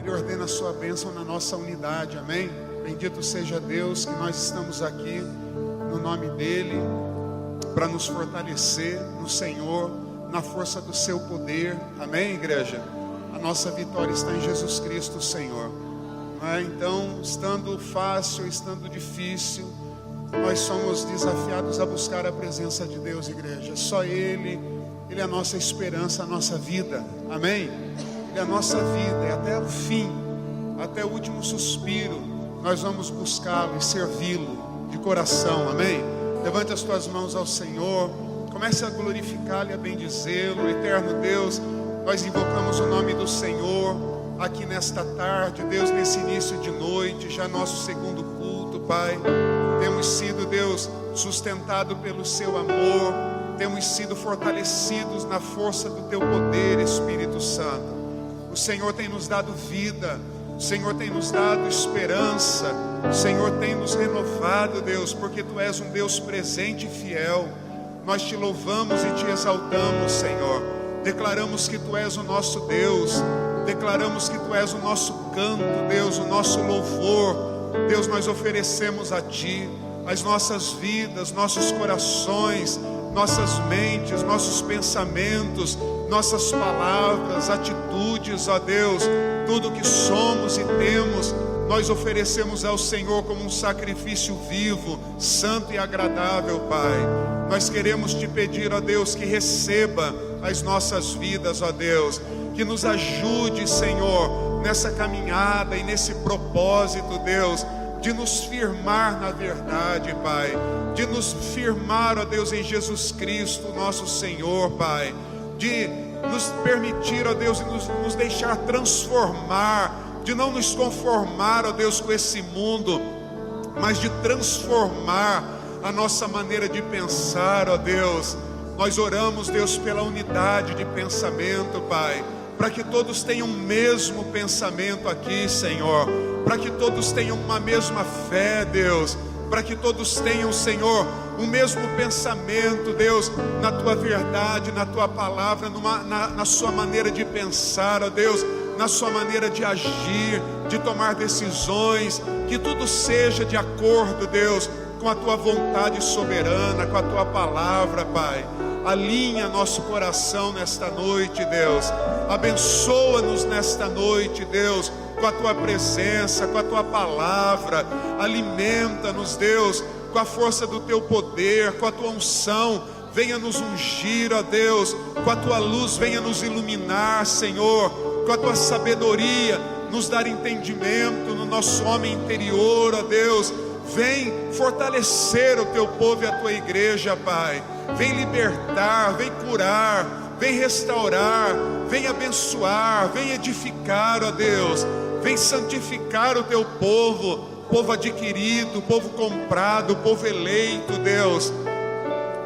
Ele ordena a sua bênção na nossa unidade, amém? Bendito seja Deus que nós estamos aqui no nome dEle, para nos fortalecer no Senhor, na força do seu poder, amém, igreja? A nossa vitória está em Jesus Cristo, Senhor. Então, estando fácil, estando difícil, nós somos desafiados a buscar a presença de Deus, igreja. Só Ele é a nossa esperança, a nossa vida, amém? Ele é a nossa vida, é até o fim, até o último suspiro, nós vamos buscá-lo e servi-lo de coração, amém? Levante as tuas mãos ao Senhor, comece a glorificá-lo e a bendizê-lo. Eterno Deus, nós invocamos o nome do Senhor aqui nesta tarde, Deus, nesse início de noite, já nosso segundo culto, Pai. Temos sido, Deus, sustentado pelo seu amor, temos sido fortalecidos na força do teu poder, Espírito Santo. O Senhor tem nos dado vida, o Senhor tem nos dado esperança, o Senhor tem nos renovado, Deus, porque tu és um Deus presente e fiel. Nós te louvamos e te exaltamos, Senhor. Declaramos que tu és o nosso Deus, declaramos que tu és o nosso canto, Deus, o nosso louvor. Deus, nós oferecemos a ti as nossas vidas, nossos corações, nossas mentes, nossos pensamentos, nossas palavras, atitudes, ó Deus, tudo que somos e temos, nós oferecemos ao Senhor como um sacrifício vivo, santo e agradável, Pai. Nós queremos te pedir, ó Deus, que receba as nossas vidas, ó Deus, que nos ajude, Senhor, nessa caminhada e nesse propósito, Deus, de nos firmar na verdade, Pai, de nos firmar, ó Deus, em Jesus Cristo, nosso Senhor, Pai, de nos permitir, ó Deus, e nos deixar transformar, de não nos conformar, ó Deus, com esse mundo, mas de transformar a nossa maneira de pensar, ó Deus. Nós oramos, Deus, pela unidade de pensamento, Pai, para que todos tenham o mesmo pensamento aqui, Senhor, para que todos tenham uma mesma fé, Deus, para que todos tenham, Senhor, o mesmo pensamento, Deus, na tua verdade, na tua palavra, na sua maneira de pensar, ó Deus, na sua maneira de agir, de tomar decisões, que tudo seja de acordo, Deus, com a tua vontade soberana, com a tua palavra, Pai. Alinha nosso coração nesta noite, Deus. Abençoa-nos nesta noite, Deus, com a tua presença, com a tua palavra. Alimenta-nos, Deus, com a força do teu poder, com a tua unção. Venha nos ungir, ó Deus, com a tua luz, venha nos iluminar, Senhor, com a tua sabedoria, nos dar entendimento no nosso homem interior, ó Deus. Vem fortalecer o teu povo e a tua igreja, Pai. Vem libertar, vem curar, vem restaurar, vem abençoar, vem edificar, ó Deus. Vem santificar o teu povo, povo adquirido, povo comprado, povo eleito, Deus.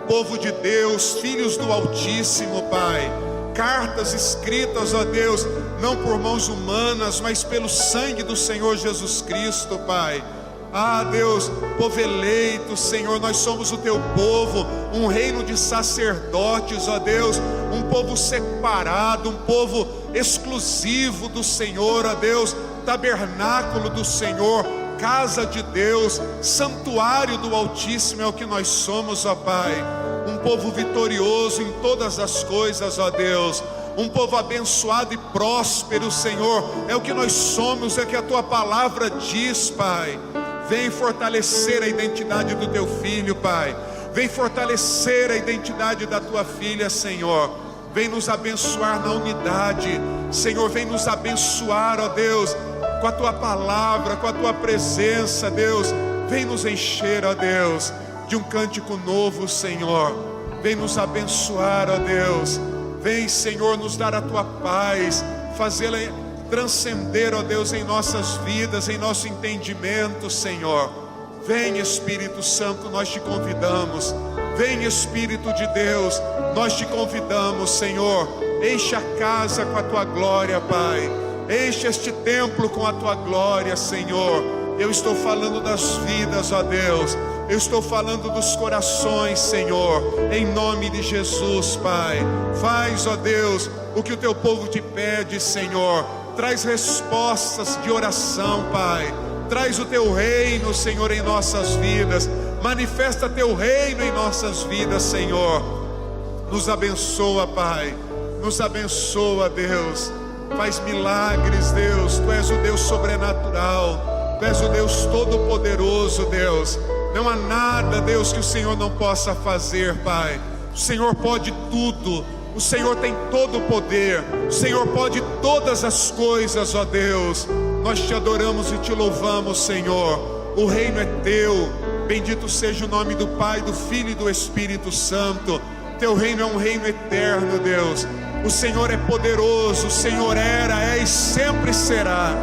Povo de Deus, filhos do Altíssimo, Pai. Cartas escritas, ó Deus, não por mãos humanas, mas pelo sangue do Senhor Jesus Cristo, Pai. Ah, Deus, povo eleito, Senhor, nós somos o teu povo, um reino de sacerdotes, ó Deus, um povo separado, um povo exclusivo do Senhor, ó Deus, tabernáculo do Senhor, casa de Deus, santuário do Altíssimo é o que nós somos, ó Pai. Um povo vitorioso em todas as coisas, ó Deus. Um povo abençoado e próspero, Senhor, é o que nós somos, é o que a tua palavra diz, Pai. Vem fortalecer a identidade do teu filho, Pai. Vem fortalecer a identidade da tua filha, Senhor. Vem nos abençoar na unidade, Senhor. Vem nos abençoar, ó Deus, com a tua palavra, com a tua presença, Deus. Vem nos encher, ó Deus, de um cântico novo, Senhor. Vem nos abençoar, ó Deus. Vem, Senhor, nos dar a tua paz, fazê-la transcender, ó Deus, em nossas vidas, em nosso entendimento, Senhor. Vem, Espírito Santo, nós te convidamos. Vem, Espírito de Deus, nós te convidamos, Senhor. Enche a casa com a tua glória, Pai. Enche este templo com a tua glória, Senhor. Eu estou falando das vidas, ó Deus. Eu estou falando dos corações, Senhor. Em nome de Jesus, Pai. Faz, ó Deus, o que o teu povo te pede, Senhor. traz respostas de oração, Pai. Traz o Teu reino, Senhor, em nossas vidas. Manifesta Teu reino em nossas vidas, Senhor. Nos abençoa, Pai. Nos abençoa, Deus. Faz milagres, Deus. Tu és o Deus sobrenatural. Tu és o Deus todo-poderoso, Deus. Não há nada, Deus, que o Senhor não possa fazer, Pai. O Senhor pode tudo. O Senhor tem todo o poder. O Senhor pode todas as coisas, ó Deus. Nós te adoramos e te louvamos, Senhor. O reino é Teu. Bendito seja o nome do Pai, do Filho e do Espírito Santo. Teu reino é um reino eterno, Deus. O Senhor é poderoso. O Senhor era, é e sempre será.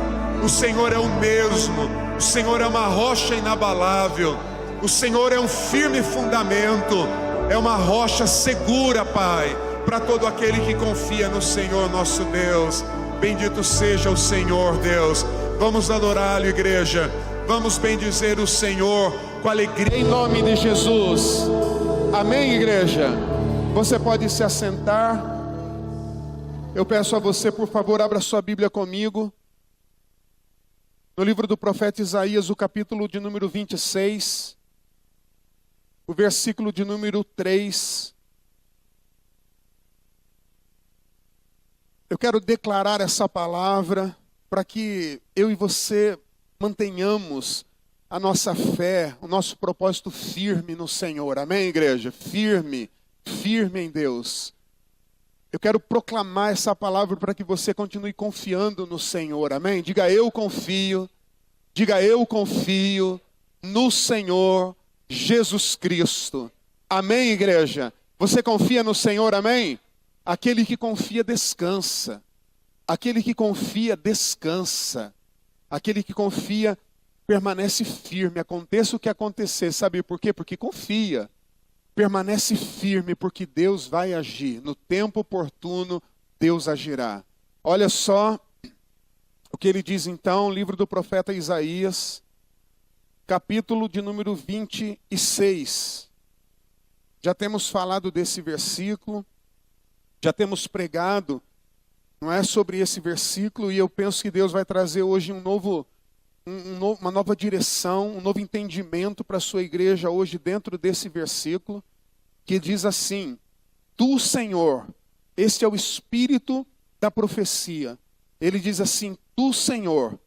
O Senhor é o mesmo. O Senhor é uma rocha inabalável. O Senhor é um firme fundamento. É uma rocha segura, Pai, para todo aquele que confia no Senhor nosso Deus. Bendito seja o Senhor, Deus. Vamos adorá-lo, igreja. Vamos bendizer o Senhor com alegria em nome de Jesus. Amém, igreja? Você pode se assentar. Eu peço a você, por favor, abra sua Bíblia comigo. No livro do profeta Isaías, o capítulo de número 26, o versículo de número 3. Eu quero declarar essa palavra para que eu e você mantenhamos a nossa fé, o nosso propósito firme no Senhor. Amém, igreja? Firme, firme em Deus. Eu quero proclamar essa palavra para que você continue confiando no Senhor. Amém? Diga eu confio no Senhor Jesus Cristo. Amém, igreja? Você confia no Senhor, amém? Aquele que confia descansa. Aquele que confia descansa. Aquele que confia permanece firme. Aconteça o que acontecer. Sabe por quê? Porque confia. Permanece firme porque Deus vai agir. No tempo oportuno, Deus agirá. Olha só o que ele diz então, livro do profeta Isaías, capítulo de número 26. Já temos falado desse versículo. Já temos pregado, não é, sobre esse versículo, e eu penso que Deus vai trazer hoje uma nova direção, um novo entendimento para a sua igreja hoje dentro desse versículo, que diz assim: Tu, Senhor, este é o espírito da profecia. Ele diz assim: Tu, Senhor,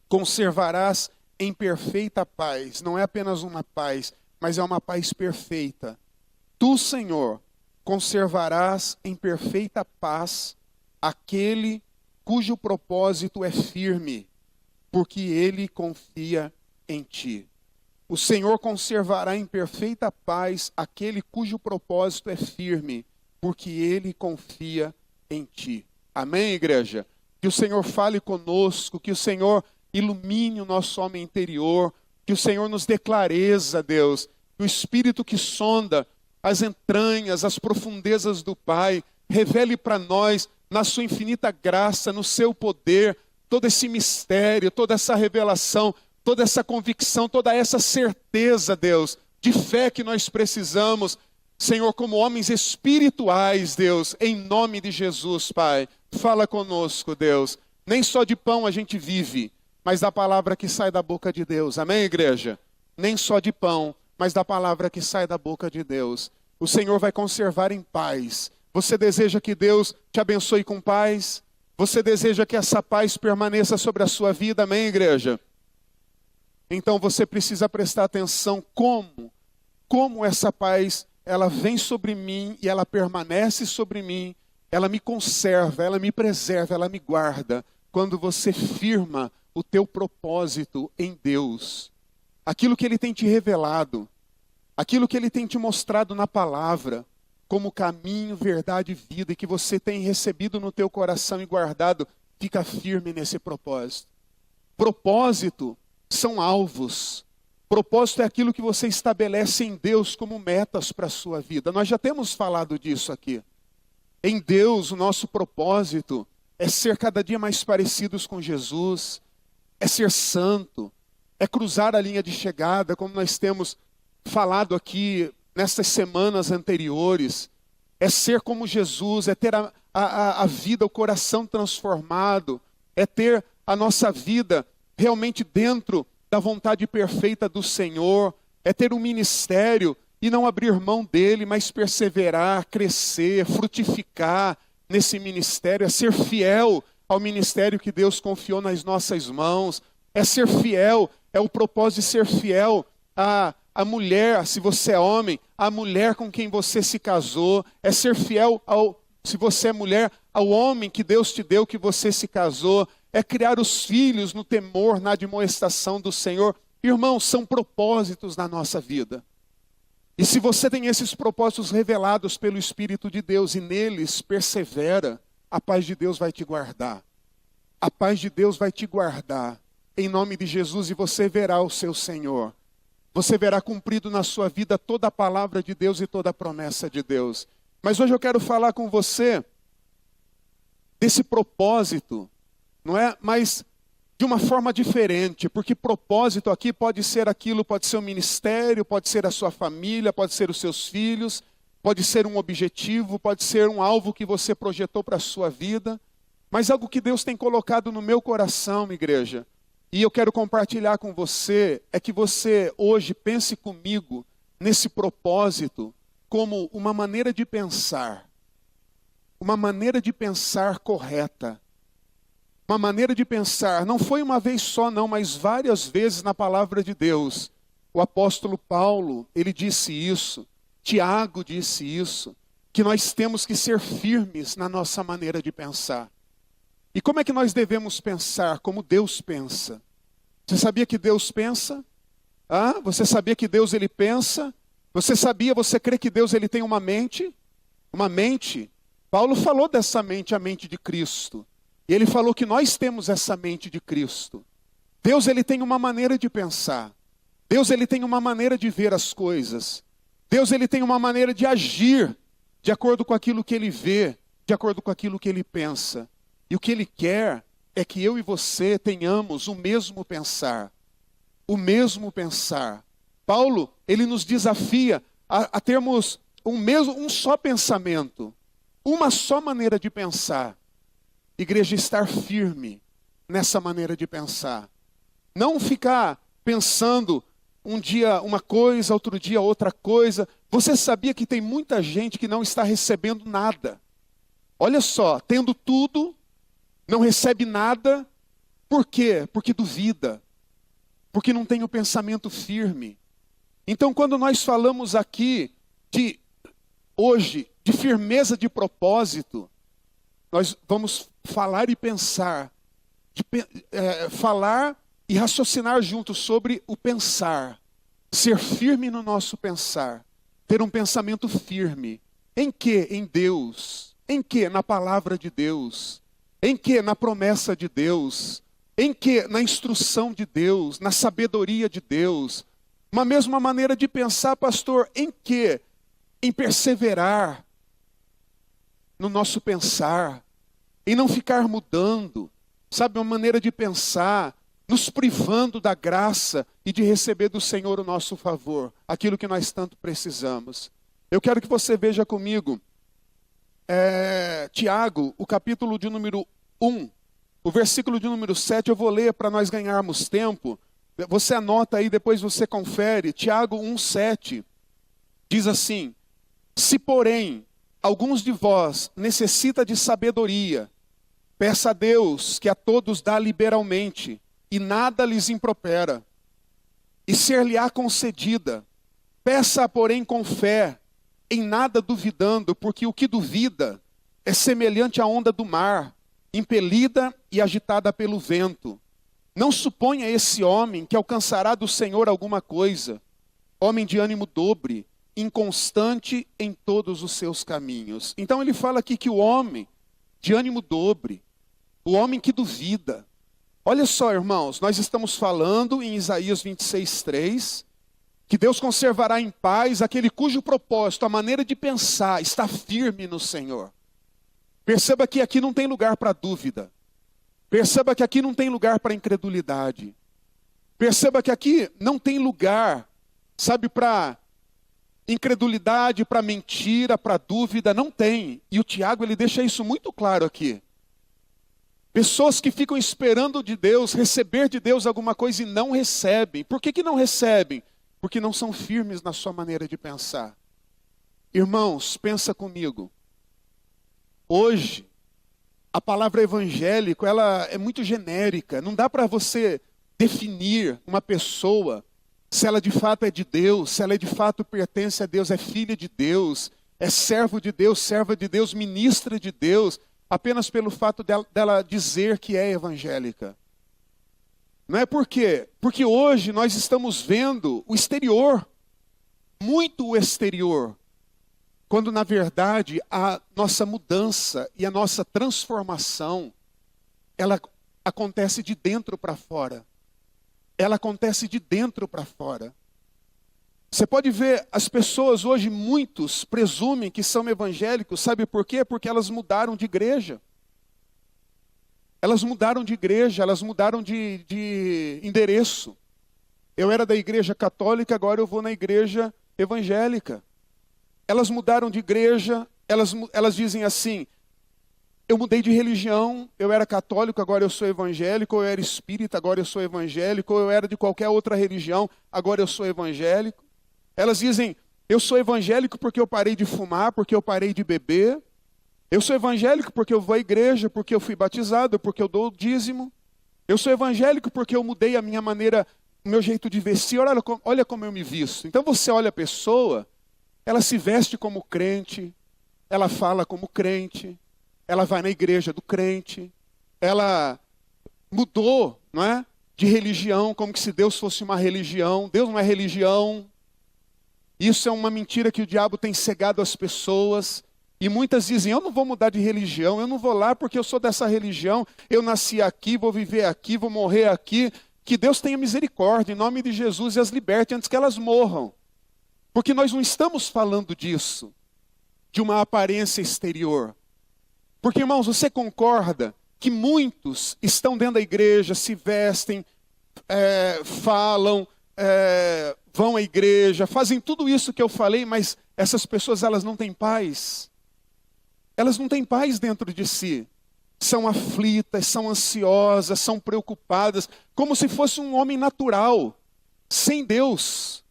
conservarás em perfeita paz. Não é apenas uma paz, mas é uma paz perfeita. Tu, Senhor, conservarás em perfeita paz aquele cujo propósito é firme, porque ele confia em ti. O Senhor conservará em perfeita paz aquele cujo propósito é firme, porque ele confia em ti. Amém, igreja? Que o Senhor fale conosco, que o Senhor ilumine o nosso homem interior, que o Senhor nos dê clareza, Deus, que o Espírito que sonda as entranhas, as profundezas do Pai, revele para nós, na sua infinita graça, no seu poder, todo esse mistério, toda essa revelação, toda essa convicção, toda essa certeza, Deus, de fé que nós precisamos, Senhor, como homens espirituais, Deus, em nome de Jesus, Pai. Fala conosco, Deus. Nem só de pão a gente vive, mas da palavra que sai da boca de Deus. Amém, igreja? Nem só de pão, mas da palavra que sai da boca de Deus. O Senhor vai conservar em paz. Você deseja que Deus te abençoe com paz? Você deseja que essa paz permaneça sobre a sua vida? Amém, igreja? Então você precisa prestar atenção como essa paz, ela vem sobre mim e ela permanece sobre mim. Ela me conserva, ela me preserva, ela me guarda. Quando você firma o teu propósito em Deus. Aquilo que Ele tem te revelado. Aquilo que Ele tem te mostrado na palavra. Como caminho, verdade e vida. E que você tem recebido no teu coração e guardado. Fica firme nesse propósito. Propósito são alvos. Propósito é aquilo que você estabelece em Deus como metas para a sua vida. Nós já temos falado disso aqui. Em Deus, o nosso propósito é ser cada dia mais parecidos com Jesus, é ser santo, é cruzar a linha de chegada, como nós temos falado aqui nessas semanas anteriores, é ser como Jesus, é ter a vida, o coração transformado, é ter a nossa vida realmente dentro da vontade perfeita do Senhor, é ter um ministério e não abrir mão dele, mas perseverar, crescer, frutificar nesse ministério, é ser fiel ao ministério que Deus confiou nas nossas mãos, é ser fiel, é o propósito de ser fiel à mulher, se você é homem, à mulher com quem você se casou, é ser fiel se você é mulher, ao homem que Deus te deu, que você se casou, é criar os filhos no temor, na admoestação do Senhor. Irmãos, são propósitos na nossa vida. E se você tem esses propósitos revelados pelo Espírito de Deus e neles persevera, a paz de Deus vai te guardar. A paz de Deus vai te guardar, em nome de Jesus, e você verá o seu Senhor. Você verá cumprido na sua vida toda a palavra de Deus e toda a promessa de Deus. Mas hoje eu quero falar com você desse propósito, não é? Mas de uma forma diferente, porque propósito aqui pode ser aquilo, pode ser o ministério, pode ser a sua família, pode ser os seus filhos, pode ser um objetivo, pode ser um alvo que você projetou para a sua vida, mas algo que Deus tem colocado no meu coração, igreja, e eu quero compartilhar com você, é que você hoje pense comigo nesse propósito como uma maneira de pensar correta. Uma maneira de pensar, não foi uma vez só não, mas várias vezes na palavra de Deus. O apóstolo Paulo, ele disse isso, Tiago disse isso, que nós temos que ser firmes na nossa maneira de pensar. E como é que nós devemos pensar? Como Deus pensa. Você sabia que Deus pensa? Você sabia que Deus ele pensa? Você crê que Deus ele tem uma mente? Uma mente. Paulo falou dessa mente, a mente de Cristo. E ele falou que nós temos essa mente de Cristo. Deus ele tem uma maneira de pensar. Deus ele tem uma maneira de ver as coisas. Deus ele tem uma maneira de agir de acordo com aquilo que ele vê, de acordo com aquilo que ele pensa. E o que ele quer é que eu e você tenhamos o mesmo pensar. O mesmo pensar. Paulo, ele nos desafia a termos um só pensamento, uma só maneira de pensar. Igreja, estar firme nessa maneira de pensar. Não ficar pensando um dia uma coisa, outro dia outra coisa. Você sabia que tem muita gente que não está recebendo nada? Olha só, tendo tudo, não recebe nada. Por quê? Porque duvida. Porque não tem o pensamento firme. Então, quando nós falamos aqui hoje de firmeza de propósito, nós vamos falar e pensar, falar e raciocinar juntos sobre o pensar, ser firme no nosso pensar, ter um pensamento firme. Em que? Em Deus. Em que? Na palavra de Deus. Em que? Na promessa de Deus. Em que? Na instrução de Deus, na sabedoria de Deus. Uma mesma maneira de pensar, pastor, em que? Em perseverar no nosso pensar, em não ficar mudando, sabe, uma maneira de pensar, nos privando da graça e de receber do Senhor o nosso favor, aquilo que nós tanto precisamos. Eu quero que você veja comigo, Tiago, o capítulo de número 1, o versículo de número 7, eu vou ler para nós ganharmos tempo. Você anota aí, depois você confere. Tiago 1,7 diz assim: se porém alguns de vós necessita de sabedoria, peça a Deus que a todos dá liberalmente e nada lhes impropera, e ser-lhe-á concedida. Peça, porém, com fé, em nada duvidando, porque o que duvida é semelhante à onda do mar, impelida e agitada pelo vento. Não suponha esse homem que alcançará do Senhor alguma coisa. Homem de ânimo dobre, inconstante em todos os seus caminhos. Então ele fala aqui que o homem de ânimo dobre, o homem que duvida. Olha só, irmãos, nós estamos falando em Isaías 26:3, que Deus conservará em paz aquele cujo propósito, a maneira de pensar, está firme no Senhor. Perceba que aqui não tem lugar para dúvida. Perceba que aqui não tem lugar para incredulidade. Perceba que aqui não tem lugar, sabe, para incredulidade, para mentira, para dúvida, não tem. E o Tiago, ele deixa isso muito claro aqui. Pessoas que ficam esperando de Deus, receber de Deus alguma coisa e não recebem. Por que não recebem? Porque não são firmes na sua maneira de pensar. Irmãos, pensa comigo. Hoje, a palavra evangélico, ela é muito genérica. Não dá para você definir uma pessoa, se ela de fato é de Deus, se ela de fato pertence a Deus, é filha de Deus, é servo de Deus, serva de Deus, ministra de Deus, apenas pelo fato dela dizer que é evangélica. Não é por quê? Porque hoje nós estamos vendo o exterior, muito o exterior, quando na verdade a nossa mudança e a nossa transformação, ela acontece de dentro para fora. Ela acontece de dentro para fora. Você pode ver, as pessoas hoje, muitos presumem que são evangélicos, sabe por quê? Porque elas mudaram de igreja. Elas mudaram de igreja, elas mudaram de endereço. Eu era da igreja católica, agora eu vou na igreja evangélica. Elas mudaram de igreja, elas dizem assim, eu mudei de religião, eu era católico, agora eu sou evangélico, ou eu era espírita, agora eu sou evangélico, ou eu era de qualquer outra religião, agora eu sou evangélico. Elas dizem, eu sou evangélico porque eu parei de fumar, porque eu parei de beber. Eu sou evangélico porque eu vou à igreja, porque eu fui batizado, porque eu dou o dízimo. Eu sou evangélico porque eu mudei a minha maneira, o meu jeito de vestir. Olha como eu me visto. Então você olha a pessoa, ela se veste como crente, ela fala como crente, ela vai na igreja do crente, ela mudou, não é? De religião, como que se Deus fosse uma religião. Deus não é religião. Isso é uma mentira que o diabo tem cegado as pessoas. E muitas dizem, eu não vou mudar de religião, eu não vou lá porque eu sou dessa religião, eu nasci aqui, vou viver aqui, vou morrer aqui. Que Deus tenha misericórdia, em nome de Jesus, e as liberte antes que elas morram. Porque nós não estamos falando disso, de uma aparência exterior. Porque, irmãos, você concorda que muitos estão dentro da igreja, se vestem, falam, vão à igreja, fazem tudo isso que eu falei, mas essas pessoas, elas não têm paz. Elas não têm paz dentro de si. São aflitas, são ansiosas, são preocupadas, como se fosse um homem natural, sem Deus.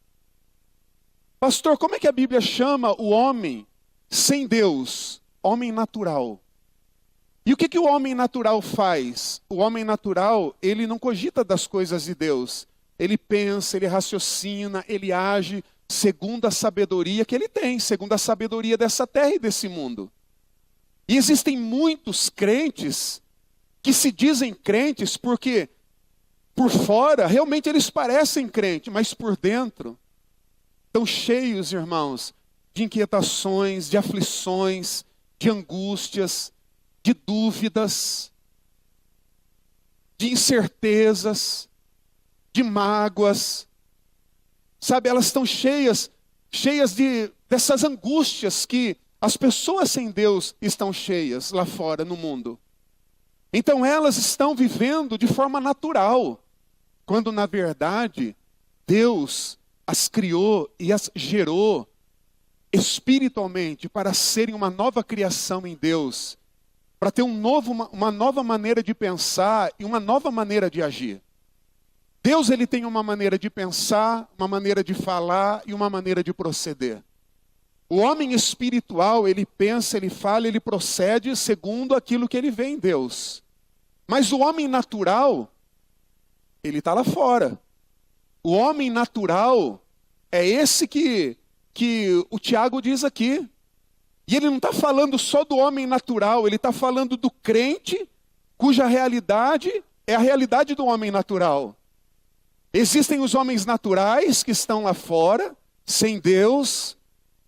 Pastor, como é que a Bíblia chama o homem sem Deus? Homem natural. E o que o homem natural faz? O homem natural, ele não cogita das coisas de Deus. Ele pensa, ele raciocina, ele age segundo a sabedoria que ele tem, segundo a sabedoria dessa terra e desse mundo. E existem muitos crentes que se dizem crentes porque por fora realmente eles parecem crentes, mas por dentro estão cheios, irmãos, de inquietações, de aflições, de angústias, de dúvidas, de incertezas, de mágoas. Sabe, elas estão cheias dessas angústias que as pessoas sem Deus estão cheias lá fora no mundo. Então elas estão vivendo de forma natural, quando na verdade Deus as criou e as gerou espiritualmente para serem uma nova criação em Deus, para ter uma nova maneira de pensar e uma nova maneira de agir. Deus, ele tem uma maneira de pensar, uma maneira de falar e uma maneira de proceder. O homem espiritual, ele pensa, ele fala, ele procede segundo aquilo que ele vê em Deus. Mas o homem natural, ele está lá fora. O homem natural é esse que o Tiago diz aqui. E ele não está falando só do homem natural, ele está falando do crente, cuja realidade é a realidade do homem natural. Existem os homens naturais que estão lá fora, sem Deus,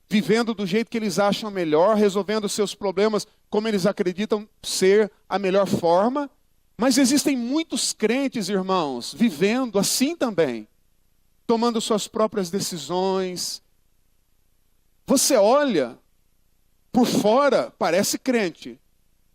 vivendo do jeito que eles acham melhor, resolvendo seus problemas como eles acreditam ser a melhor forma. Mas existem muitos crentes, irmãos, vivendo assim também, tomando suas próprias decisões. Você olha, por fora parece crente,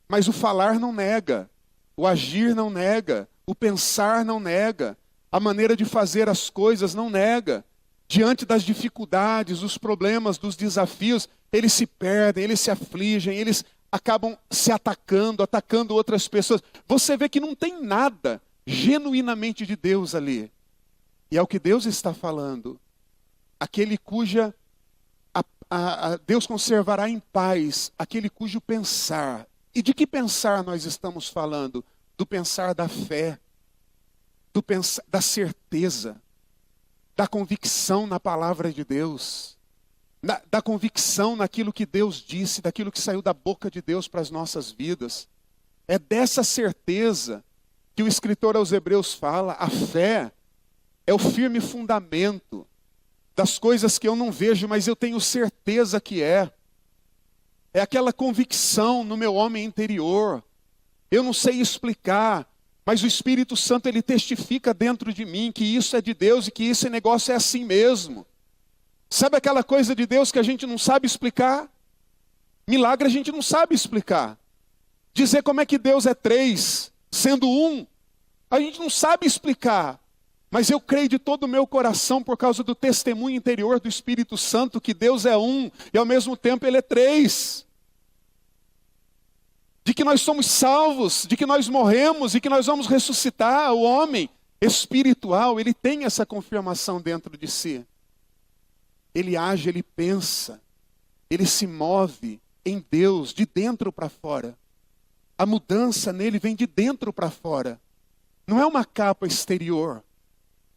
mas o falar não nega, o agir não nega, o pensar não nega, a maneira de fazer as coisas não nega. Diante das dificuldades, dos problemas, dos desafios, eles se perdem, eles se afligem, eles acabam se atacando outras pessoas. Você vê que não tem nada genuinamente de Deus ali. E é o que Deus está falando. Aquele cuja Deus conservará em paz, aquele cujo pensar. E de que pensar nós estamos falando? Do pensar da fé, do pensar, da certeza, da convicção na palavra de Deus, da convicção naquilo que Deus disse, daquilo que saiu da boca de Deus para as nossas vidas. É dessa certeza que o escritor aos Hebreus fala. A fé é o firme fundamento das coisas que eu não vejo, mas eu tenho certeza que é. É aquela convicção no meu homem interior. Eu não sei explicar, mas o Espírito Santo, ele testifica dentro de mim que isso é de Deus e que esse negócio é assim mesmo. Sabe aquela coisa de Deus que a gente não sabe explicar? Milagre a gente não sabe explicar. Dizer como é que Deus é três, sendo um, a gente não sabe explicar. Mas eu creio de todo o meu coração, por causa do testemunho interior do Espírito Santo, que Deus é um e ao mesmo tempo Ele é três. De que nós somos salvos, de que nós morremos e que nós vamos ressuscitar. O homem espiritual, ele tem essa confirmação dentro de si. Ele age, ele pensa, ele se move em Deus, de dentro para fora. A mudança nele vem de dentro para fora. Não é uma capa exterior,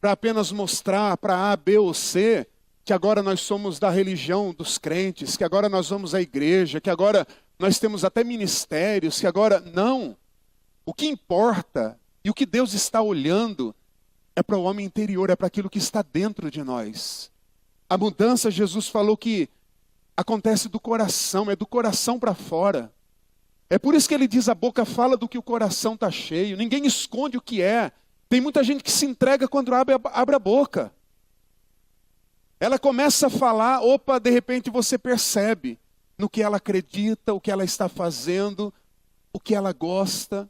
para apenas mostrar para A, B ou C, que agora nós somos da religião dos crentes, que agora nós vamos à igreja, que agora nós temos até ministérios, que agora... Não. O que importa e o que Deus está olhando é para o homem interior, é para aquilo que está dentro de nós. A mudança, Jesus falou que acontece do coração, é do coração para fora. É por isso que ele diz, a boca fala do que o coração está cheio. Ninguém esconde o que é. Tem muita gente que se entrega quando abre a boca. Ela começa a falar, opa, de repente você percebe no que ela acredita, o que ela está fazendo, o que ela gosta,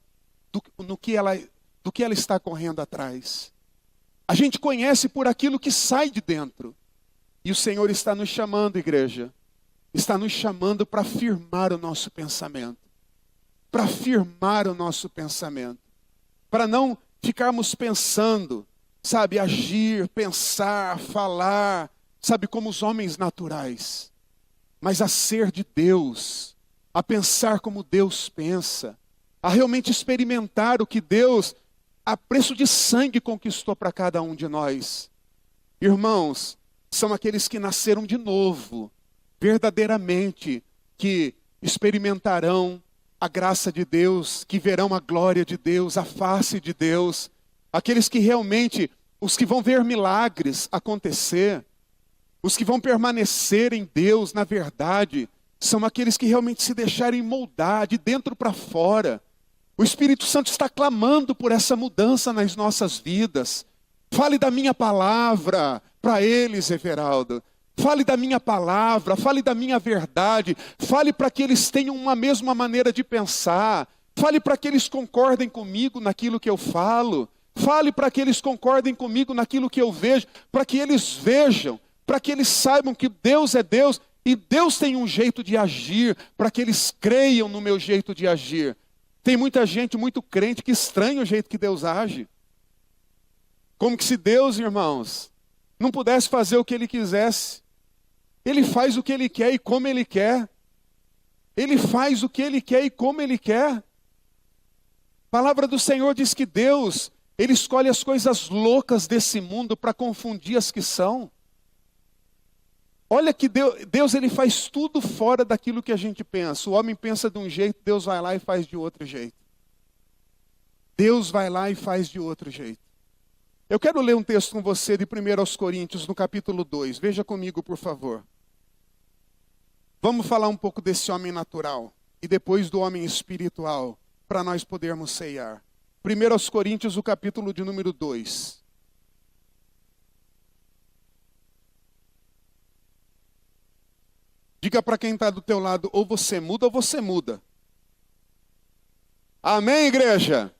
do que ela está correndo atrás. A gente conhece por aquilo que sai de dentro. E o Senhor está nos chamando, igreja. Está nos chamando para firmar o nosso pensamento. Para firmar o nosso pensamento. Para não ficarmos pensando, sabe, agir, pensar, falar, sabe, como os homens naturais. Mas a ser de Deus, a pensar como Deus pensa, a realmente experimentar o que Deus, a preço de sangue, conquistou para cada um de nós. Irmãos, são aqueles que nasceram de novo, verdadeiramente, que experimentarão a graça de Deus, que verão a glória de Deus, a face de Deus. Aqueles que realmente, os que vão ver milagres acontecer, os que vão permanecer em Deus, na verdade, são aqueles que realmente se deixarem moldar de dentro para fora. O Espírito Santo está clamando por essa mudança nas nossas vidas. Fale da minha palavra para eles, Everaldo. Fale da minha palavra, fale da minha verdade. Fale para que eles tenham uma mesma maneira de pensar. Fale para que eles concordem comigo naquilo que eu falo. Fale para que eles concordem comigo naquilo que eu vejo. Para que eles vejam, para que eles saibam que Deus é Deus. E Deus tem um jeito de agir, para que eles creiam no meu jeito de agir. Tem muita gente, muito crente, que estranha o jeito que Deus age. Como que se Deus, irmãos, não pudesse fazer o que Ele quisesse. Ele faz o que Ele quer e como Ele quer. Ele faz o que Ele quer e como Ele quer. A palavra do Senhor diz que Deus, Ele escolhe as coisas loucas desse mundo para confundir as que são. Olha que Deus, Ele faz tudo fora daquilo que a gente pensa. O homem pensa de um jeito, Deus vai lá e faz de outro jeito. Deus vai lá e faz de outro jeito. Eu quero ler um texto com você de 1 Coríntios, no capítulo 2. Veja comigo, por favor. Vamos falar um pouco desse homem natural e depois do homem espiritual, para nós podermos ceiar. 1 Coríntios, o capítulo de número 2. Diga para quem está do teu lado, ou você muda ou você muda. Amém, igreja?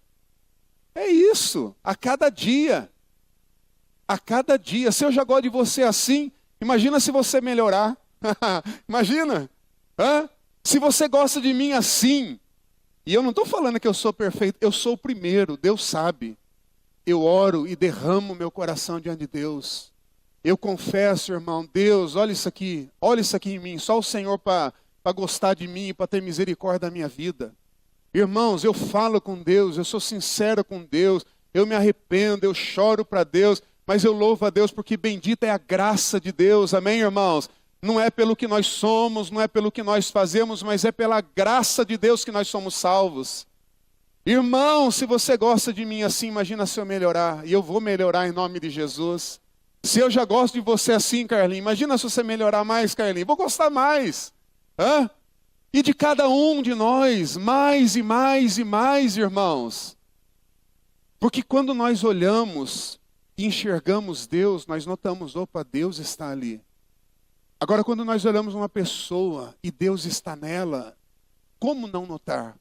É isso, a cada dia. A cada dia. Se eu já gosto de você assim, imagina se você melhorar. Imagina. Hã? Se você gosta de mim assim, e eu não estou falando que eu sou perfeito, eu sou o primeiro, Deus sabe. Eu oro e derramo meu coração diante de Deus. Eu confesso, irmão, Deus, olha isso aqui em mim. Só o Senhor para gostar de mim, para ter misericórdia da minha vida. Irmãos, eu falo com Deus, eu sou sincero com Deus, eu me arrependo, eu choro para Deus, mas eu louvo a Deus porque bendita é a graça de Deus, amém, irmãos? Não é pelo que nós somos, não é pelo que nós fazemos, mas é pela graça de Deus que nós somos salvos. Irmão, se você gosta de mim assim, imagina se eu melhorar. E eu vou melhorar em nome de Jesus. Se eu já gosto de você assim, Carlinhos, imagina se você melhorar mais, Carlinhos. Vou gostar mais. Hã? E de cada um de nós, mais e mais e mais, irmãos. Porque quando nós olhamos e enxergamos Deus, nós notamos, opa, Deus está ali. Agora, quando nós olhamos uma pessoa e Deus está nela, como não notar?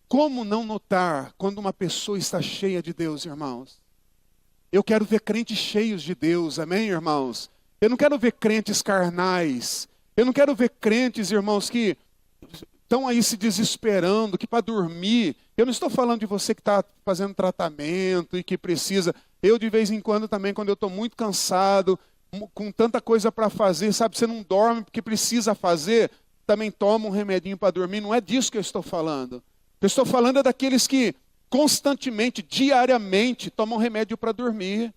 Como não notar quando uma pessoa está cheia de Deus, irmãos? Eu quero ver crentes cheios de Deus, amém, irmãos? Eu não quero ver crentes carnais. Eu não quero ver crentes, irmãos, que estão aí se desesperando, que para dormir... Eu não estou falando de você que está fazendo tratamento e que precisa... Eu, de vez em quando, também, quando eu estou muito cansado, com tanta coisa para fazer, sabe? Você não dorme porque precisa fazer, também toma um remedinho para dormir. Não é disso que eu estou falando. Eu estou falando daqueles que constantemente, diariamente, tomam remédio para dormir.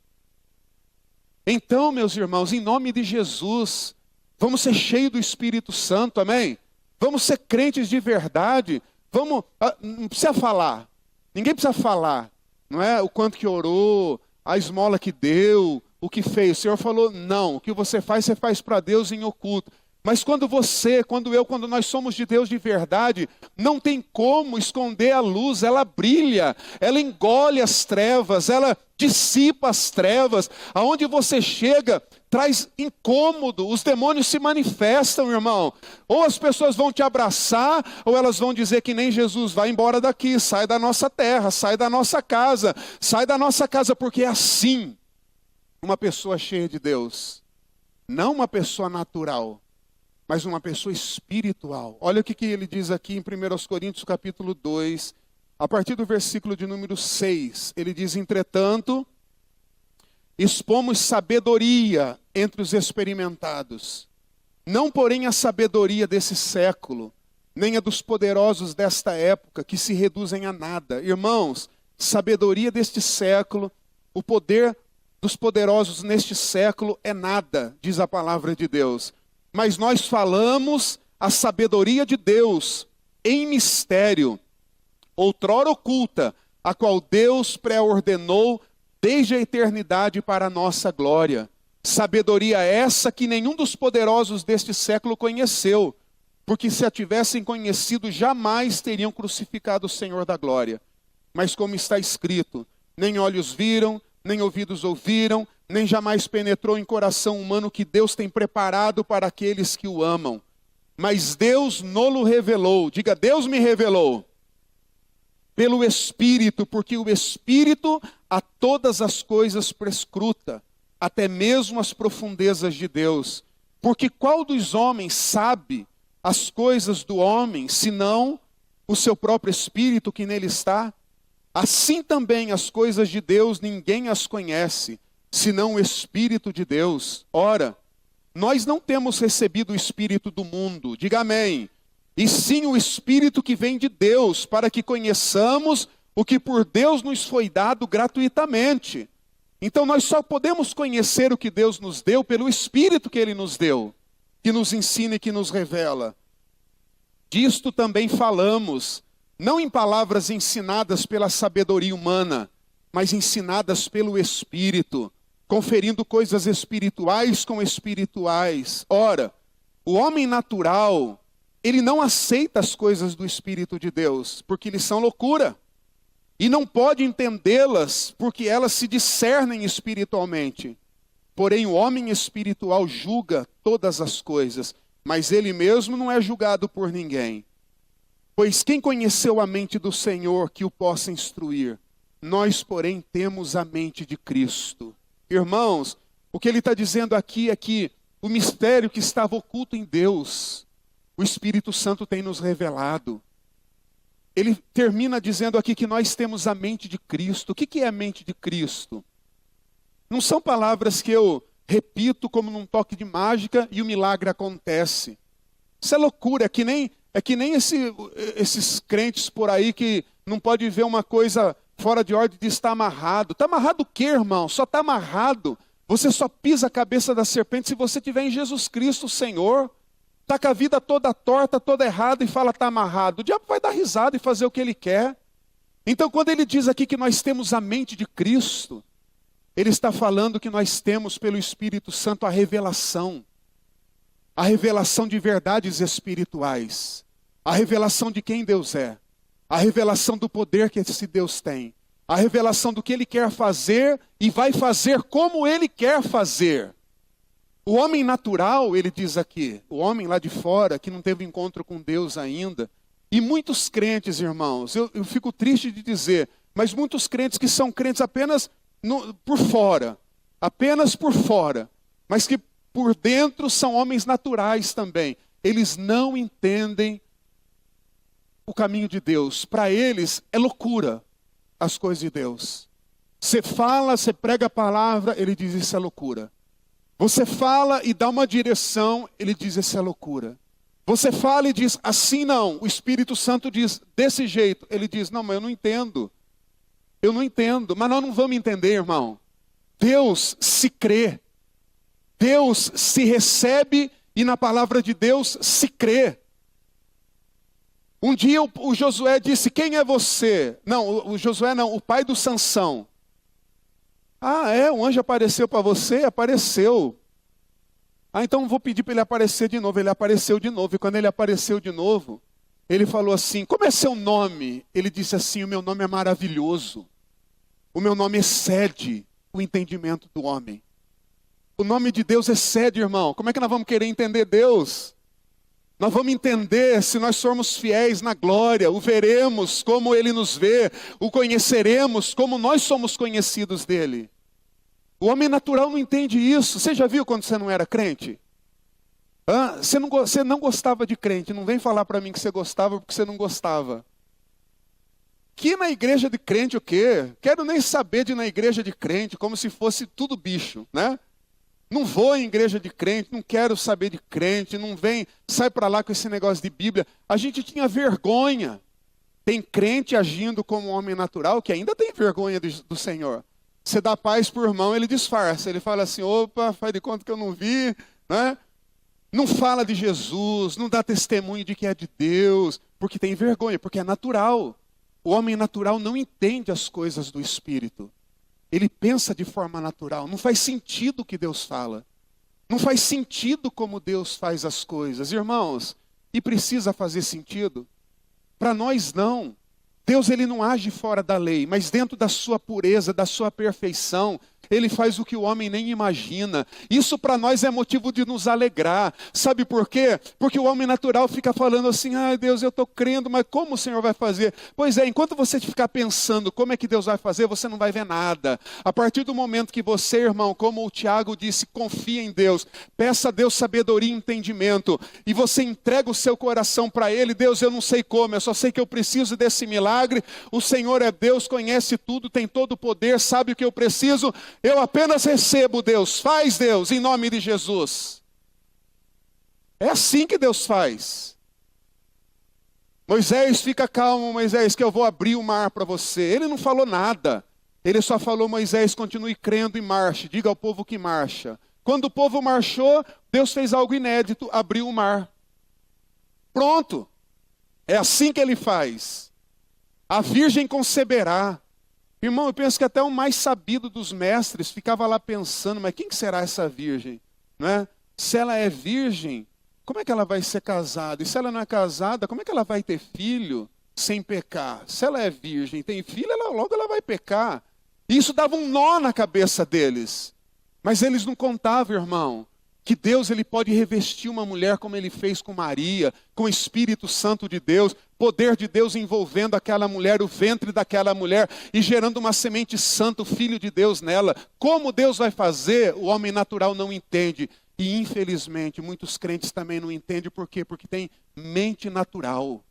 Então, meus irmãos, em nome de Jesus, vamos ser cheios do Espírito Santo, amém? Vamos ser crentes de verdade. Vamos, não precisa falar, ninguém precisa falar, não é? O quanto que orou, a esmola que deu, o que fez. O Senhor falou, não, o que você faz para Deus em oculto. Mas quando você, quando eu, quando nós somos de Deus de verdade, não tem como esconder a luz, ela brilha, ela engole as trevas, ela dissipa as trevas. Aonde você chega, traz incômodo, os demônios se manifestam, irmão. Ou as pessoas vão te abraçar, ou elas vão dizer que nem Jesus, vai embora daqui, sai da nossa terra, sai da nossa casa, porque é assim uma pessoa cheia de Deus. Não uma pessoa natural, mas uma pessoa espiritual. Olha o que ele diz aqui em 1 Coríntios capítulo 2, a partir do versículo de número 6. Ele diz, entretanto, expomos sabedoria entre os experimentados. Não, porém, a sabedoria desse século, nem a dos poderosos desta época, que se reduzem a nada. Irmãos, sabedoria deste século, o poder dos poderosos neste século é nada, diz a palavra de Deus. Mas nós falamos a sabedoria de Deus em mistério, outrora oculta, a qual Deus pré-ordenou desde a eternidade para a nossa glória. Sabedoria essa que nenhum dos poderosos deste século conheceu, porque se a tivessem conhecido, jamais teriam crucificado o Senhor da glória. Mas como está escrito, nem olhos viram, nem ouvidos ouviram, nem jamais penetrou em coração humano que Deus tem preparado para aqueles que o amam. Mas Deus nolo revelou, diga, Deus me revelou, pelo Espírito, porque o Espírito a todas as coisas prescruta, até mesmo as profundezas de Deus. Porque qual dos homens sabe as coisas do homem, senão o seu próprio Espírito que nele está? Assim também as coisas de Deus ninguém as conhece, senão o Espírito de Deus. Ora, nós não temos recebido o Espírito do mundo, diga amém, e sim o Espírito que vem de Deus, para que conheçamos o que por Deus nos foi dado gratuitamente. Então nós só podemos conhecer o que Deus nos deu pelo Espírito que Ele nos deu, que nos ensina e que nos revela. Disto também falamos, não em palavras ensinadas pela sabedoria humana, mas ensinadas pelo Espírito, conferindo coisas espirituais com espirituais. Ora, o homem natural, ele não aceita as coisas do Espírito de Deus, porque eles são loucura. E não pode entendê-las, porque elas se discernem espiritualmente. Porém, o homem espiritual julga todas as coisas, mas ele mesmo não é julgado por ninguém. Pois quem conheceu a mente do Senhor que o possa instruir? Nós, porém, temos a mente de Cristo. Irmãos, o que ele está dizendo aqui é que o mistério que estava oculto em Deus, o Espírito Santo tem nos revelado. Ele termina dizendo aqui que nós temos a mente de Cristo. O que é a mente de Cristo? Não são palavras que eu repito como num toque de mágica e o milagre acontece. Isso é loucura, é que nem esses crentes por aí que não pode ver uma coisa fora de ordem de estar amarrado. Está amarrado o quê, irmão? Só está amarrado. Você só pisa a cabeça da serpente se você tiver em Jesus Cristo, o Senhor. Está com a vida toda torta, toda errada e fala está amarrado. O diabo vai dar risada e fazer o que ele quer. Então quando ele diz aqui que nós temos a mente de Cristo, ele está falando que nós temos pelo Espírito Santo a revelação de verdades espirituais, a revelação de quem Deus é, a revelação do poder que esse Deus tem, a revelação do que Ele quer fazer e vai fazer como Ele quer fazer. O homem natural, ele diz aqui, o homem lá de fora, que não teve encontro com Deus ainda, e muitos crentes, irmãos, eu fico triste de dizer, mas muitos crentes que são crentes apenas por fora, mas que por dentro são homens naturais também. Eles não entendem o caminho de Deus. Para eles é loucura as coisas de Deus. Você fala, você prega a palavra, ele diz isso é loucura. Você fala e dá uma direção, ele diz isso é loucura. Você fala e diz assim não, o Espírito Santo diz desse jeito. Ele diz não, mas eu não entendo. Eu não entendo, mas nós não vamos entender, irmão. Deus se crê. Deus se recebe e na palavra de Deus se crê. Um dia o Josué disse, quem é você? Não, o Josué não, o pai do Sansão. Ah, o anjo apareceu para você? Apareceu. Ah, então vou pedir para ele aparecer de novo. Ele apareceu de novo. E quando ele apareceu de novo, ele falou assim, como é seu nome? Ele disse assim, o meu nome é maravilhoso. O meu nome excede o entendimento do homem. O nome de Deus excede, irmão. Como é que nós vamos querer entender Deus? Nós vamos entender se nós formos fiéis na glória, o veremos como Ele nos vê, o conheceremos como nós somos conhecidos dEle. O homem natural não entende isso. Você já viu quando você não era crente? Você não gostava de crente, não vem falar para mim que você gostava porque você não gostava. Que na igreja de crente o quê? Quero nem saber de ir na igreja de crente, como se fosse tudo bicho, né? Não vou em igreja de crente, não quero saber de crente, não vem, sai para lá com esse negócio de Bíblia. A gente tinha vergonha. Tem crente agindo como um homem natural que ainda tem vergonha do Senhor. Você dá paz para o irmão, ele disfarça. Ele fala assim, opa, faz de conta que eu não vi, né? Não fala de Jesus, não dá testemunho de que é de Deus, porque tem vergonha, porque é natural. O homem natural não entende as coisas do Espírito. Ele pensa de forma natural. Não faz sentido o que Deus fala. Não faz sentido como Deus faz as coisas. Irmãos, e precisa fazer sentido? Para nós não. Deus ele não age fora da lei, mas dentro da sua pureza, da sua perfeição, Ele faz o que o homem nem imagina. Isso para nós é motivo de nos alegrar. Sabe por quê? Porque o homem natural fica falando assim, ai Deus, eu estou crendo, mas como o Senhor vai fazer? Pois é, enquanto você ficar pensando como é que Deus vai fazer, você não vai ver nada. A partir do momento que você, irmão, como o Tiago disse, confia em Deus, peça a Deus sabedoria e entendimento, e você entrega o seu coração para Ele, Deus, eu não sei como, eu só sei que eu preciso desse milagre, o Senhor é Deus, conhece tudo, tem todo o poder, sabe o que eu preciso, eu apenas recebo, Deus, faz Deus, em nome de Jesus. É assim que Deus faz. Moisés, fica calmo, Moisés, que eu vou abrir o mar para você. Ele não falou nada, ele só falou, Moisés, continue crendo e marche, diga ao povo que marcha. Quando o povo marchou, Deus fez algo inédito, abriu o mar. Pronto, é assim que Ele faz. A virgem conceberá. Irmão, eu penso que até o mais sabido dos mestres ficava lá pensando, mas quem que será essa virgem? Não é? Se ela é virgem, como é que ela vai ser casada? E se ela não é casada, como é que ela vai ter filho sem pecar? Se ela é virgem e tem filho, logo ela vai pecar. E isso dava um nó na cabeça deles. Mas eles não contavam, irmão, que Deus ele pode revestir uma mulher como Ele fez com Maria, com o Espírito Santo de Deus, poder de Deus envolvendo aquela mulher, o ventre daquela mulher e gerando uma semente santa, o Filho de Deus nela. Como Deus vai fazer, o homem natural não entende. E infelizmente muitos crentes também não entendem por quê? Porque tem mente natural.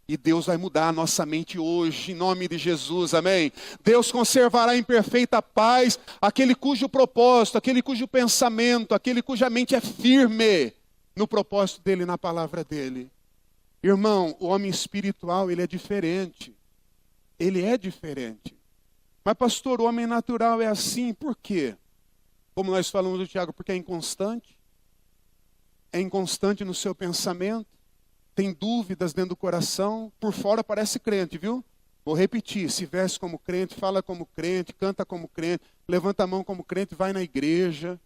E Deus vai mudar a nossa mente hoje, em nome de Jesus, amém? Deus conservará em perfeita paz aquele cujo propósito, aquele cujo pensamento, aquele cuja mente é firme no propósito dele, na palavra dele. Irmão, o homem espiritual, ele é diferente. Ele é diferente. Mas pastor, o homem natural é assim, por quê? Como nós falamos do Tiago, porque é inconstante. É inconstante no seu pensamento. Tem dúvidas dentro do coração. Por fora parece crente, viu? Vou repetir, se veste como crente, fala como crente, canta como crente, levanta a mão como crente, vai na igreja.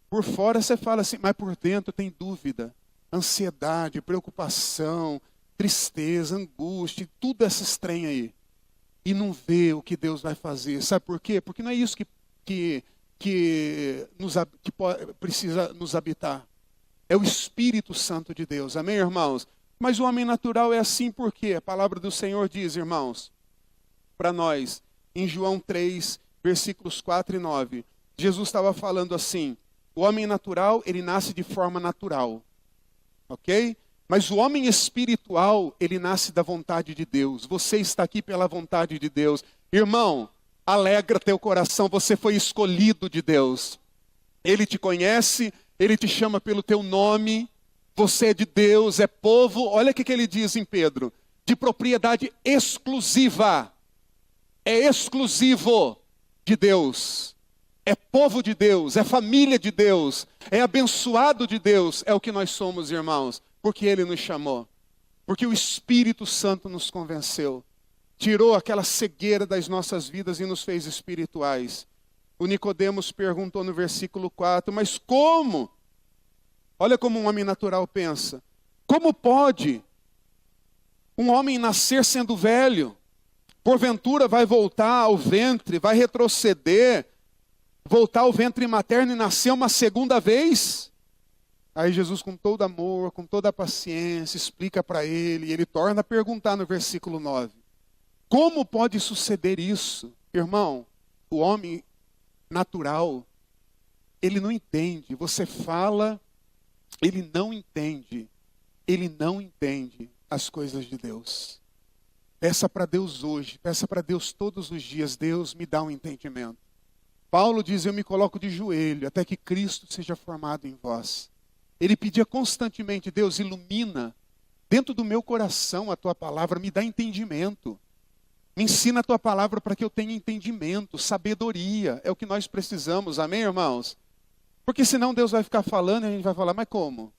Por fora você fala assim, mas por dentro tem dúvida, ansiedade, preocupação, tristeza, angústia, tudo esses trem aí. E não vê o que Deus vai fazer. Sabe por quê? Porque não é isso que precisa nos habitar. É o Espírito Santo de Deus. Amém, irmãos? Mas o homem natural é assim porque a palavra do Senhor diz, irmãos, para nós, em João 3, versículos 4 e 9. Jesus estava falando assim, o homem natural, ele nasce de forma natural. Ok? Mas o homem espiritual, ele nasce da vontade de Deus. Você está aqui pela vontade de Deus. Irmão, alegra teu coração, você foi escolhido de Deus. Ele te conhece, ele te chama pelo teu nome, você é de Deus, é povo. Olha o que ele diz em Pedro, de propriedade exclusiva. É exclusivo de Deus. É povo de Deus, é família de Deus, é abençoado de Deus. É o que nós somos, irmãos, porque Ele nos chamou. Porque o Espírito Santo nos convenceu. Tirou aquela cegueira das nossas vidas e nos fez espirituais. O Nicodemos perguntou no versículo 4, mas como? Olha como um homem natural pensa. Como pode um homem nascer sendo velho? Porventura vai voltar ao ventre, vai retroceder, voltar ao ventre materno e nascer uma segunda vez? Aí Jesus, com todo amor, com toda a paciência, explica para ele, e ele torna a perguntar no versículo 9. Como pode suceder isso? Irmão, o homem natural, ele não entende. Você fala, ele não entende. Ele não entende as coisas de Deus. Peça para Deus hoje, peça para Deus todos os dias, Deus me dá um entendimento. Paulo diz, eu me coloco de joelho até que Cristo seja formado em vós. Ele pedia constantemente, Deus, ilumina dentro do meu coração a tua palavra, me dá entendimento. Me ensina a tua palavra para que eu tenha entendimento, sabedoria. É o que nós precisamos, amém, irmãos? Porque senão Deus vai ficar falando e a gente vai falar, mas como?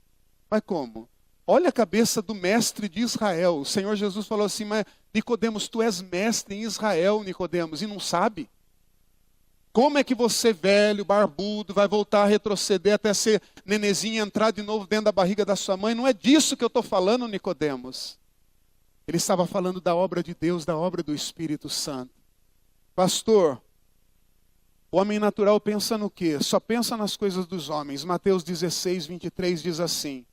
Mas como? Olha a cabeça do mestre de Israel. O Senhor Jesus falou assim, mas Nicodemos, tu és mestre em Israel, Nicodemos, e não sabe? Como é que você, velho, barbudo, vai voltar a retroceder até ser nenezinho e entrar de novo dentro da barriga da sua mãe? Não é disso que eu estou falando, Nicodemos. Ele estava falando da obra de Deus, da obra do Espírito Santo. Pastor, o homem natural pensa no quê? Só pensa nas coisas dos homens. Mateus 16, 23 diz assim.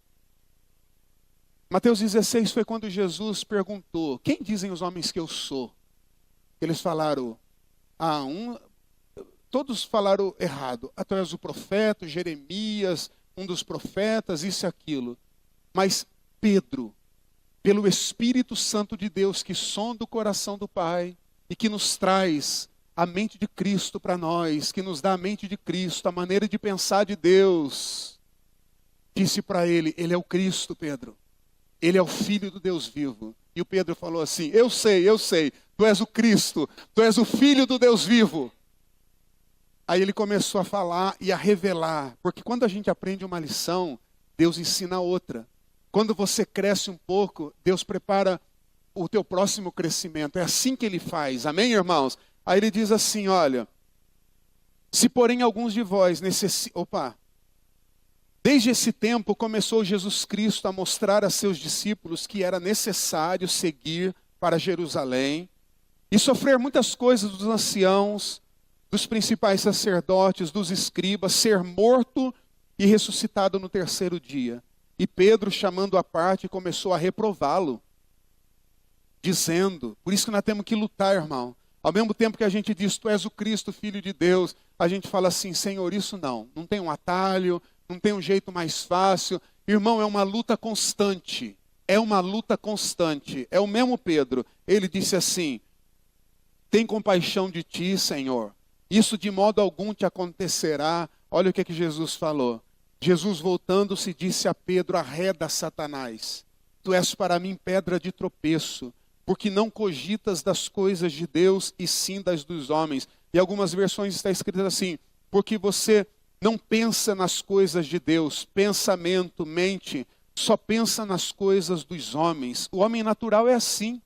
Mateus 16 foi quando Jesus perguntou, quem dizem os homens que eu sou? Eles falaram, todos falaram errado. Tu és o profeta, Jeremias, um dos profetas, isso e aquilo. Mas Pedro, pelo Espírito Santo de Deus, que sonda o coração do Pai e que nos traz a mente de Cristo para nós, que nos dá a mente de Cristo, a maneira de pensar de Deus, disse para ele, ele é o Cristo, Pedro. Ele é o Filho do Deus vivo. E o Pedro falou assim, eu sei, tu és o Cristo, tu és o Filho do Deus vivo. Aí ele começou a falar e a revelar, porque quando a gente aprende uma lição, Deus ensina outra. Quando você cresce um pouco, Deus prepara o teu próximo crescimento. É assim que Ele faz, amém, irmãos? Aí ele diz assim, olha, se porém alguns de vós desde esse tempo começou Jesus Cristo a mostrar a seus discípulos que era necessário seguir para Jerusalém e sofrer muitas coisas dos anciãos, dos principais sacerdotes, dos escribas, ser morto e ressuscitado no terceiro dia. E Pedro, chamando à parte, começou a reprová-lo, dizendo, por isso que nós temos que lutar, irmão. Ao mesmo tempo que a gente diz, tu és o Cristo, Filho de Deus, a gente fala assim, Senhor, isso não tem um atalho, não tem um jeito mais fácil. Irmão, é uma luta constante. É uma luta constante. É o mesmo Pedro. Ele disse assim: tem compaixão de ti, Senhor. Isso de modo algum te acontecerá. Olha o que Jesus falou. Jesus, voltando-se, disse a Pedro: arreda, Satanás. Tu és para mim pedra de tropeço, porque não cogitas das coisas de Deus e sim das dos homens. Em algumas versões está escrito assim: porque você não pensa nas coisas de Deus, pensamento, mente, só pensa nas coisas dos homens. O homem natural é assim.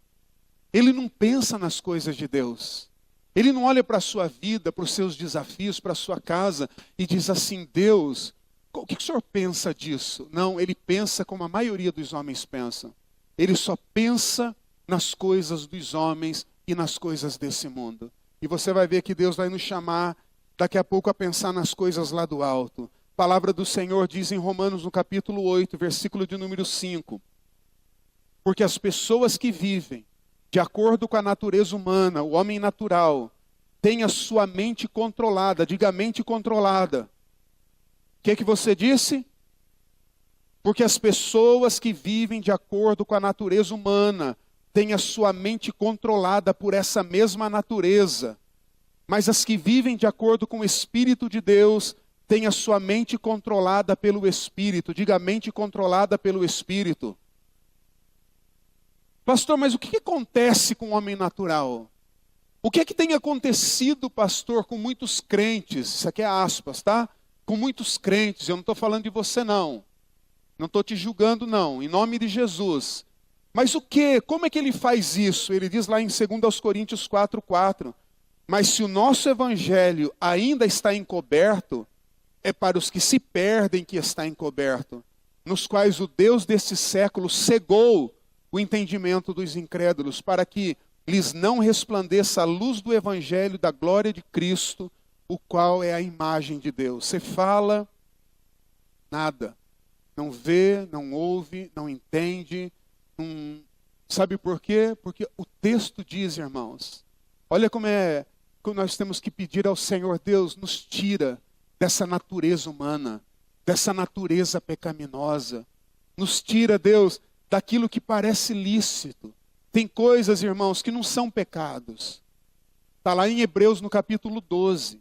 Ele não pensa nas coisas de Deus. Ele não olha para a sua vida, para os seus desafios, para a sua casa e diz assim: Deus, o que o senhor pensa disso? Não, ele pensa como a maioria dos homens pensam. Ele só pensa nas coisas dos homens e nas coisas desse mundo. E você vai ver que Deus vai nos chamar daqui a pouco a pensar nas coisas lá do alto. A palavra do Senhor diz em Romanos, no capítulo 8, versículo de número 5. Porque as pessoas que vivem de acordo com a natureza humana, o homem natural, tem a sua mente controlada. Diga, mente controlada. O que você disse? Porque as pessoas que vivem de acordo com a natureza humana têm a sua mente controlada por essa mesma natureza. Mas as que vivem de acordo com o Espírito de Deus têm a sua mente controlada pelo Espírito. Diga, mente controlada pelo Espírito. Pastor, mas o que acontece com o homem natural? O que tem acontecido, pastor, com muitos crentes? Isso aqui é aspas, tá? Com muitos crentes, eu não estou falando de você não. Não estou te julgando não, em nome de Jesus. Mas o que? Como é que ele faz isso? Ele diz lá em 2 Coríntios 4:4. Mas se o nosso evangelho ainda está encoberto, é para os que se perdem que está encoberto, nos quais o Deus deste século cegou o entendimento dos incrédulos, para que lhes não resplandeça a luz do evangelho da glória de Cristo, o qual é a imagem de Deus. Você fala, nada. Não vê, não ouve, não entende. Sabe por quê? Porque o texto diz, irmãos, olha como nós temos que pedir ao Senhor: Deus, nos tira dessa natureza humana, dessa natureza pecaminosa. Nos tira, Deus, daquilo que parece lícito. Tem coisas, irmãos, que não são pecados. Está lá em Hebreus no capítulo 12.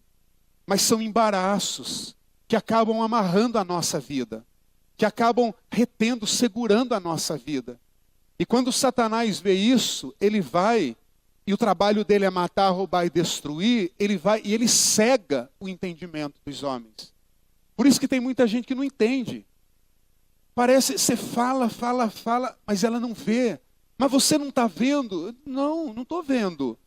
Mas são embaraços que acabam amarrando a nossa vida, que acabam retendo, segurando a nossa vida. E quando Satanás vê isso, ele vai, e o trabalho dele é matar, roubar e destruir, ele vai e ele cega o entendimento dos homens. Por isso que tem muita gente que não entende. Parece, você fala, mas ela não vê. Mas você não está vendo? Não estou vendo.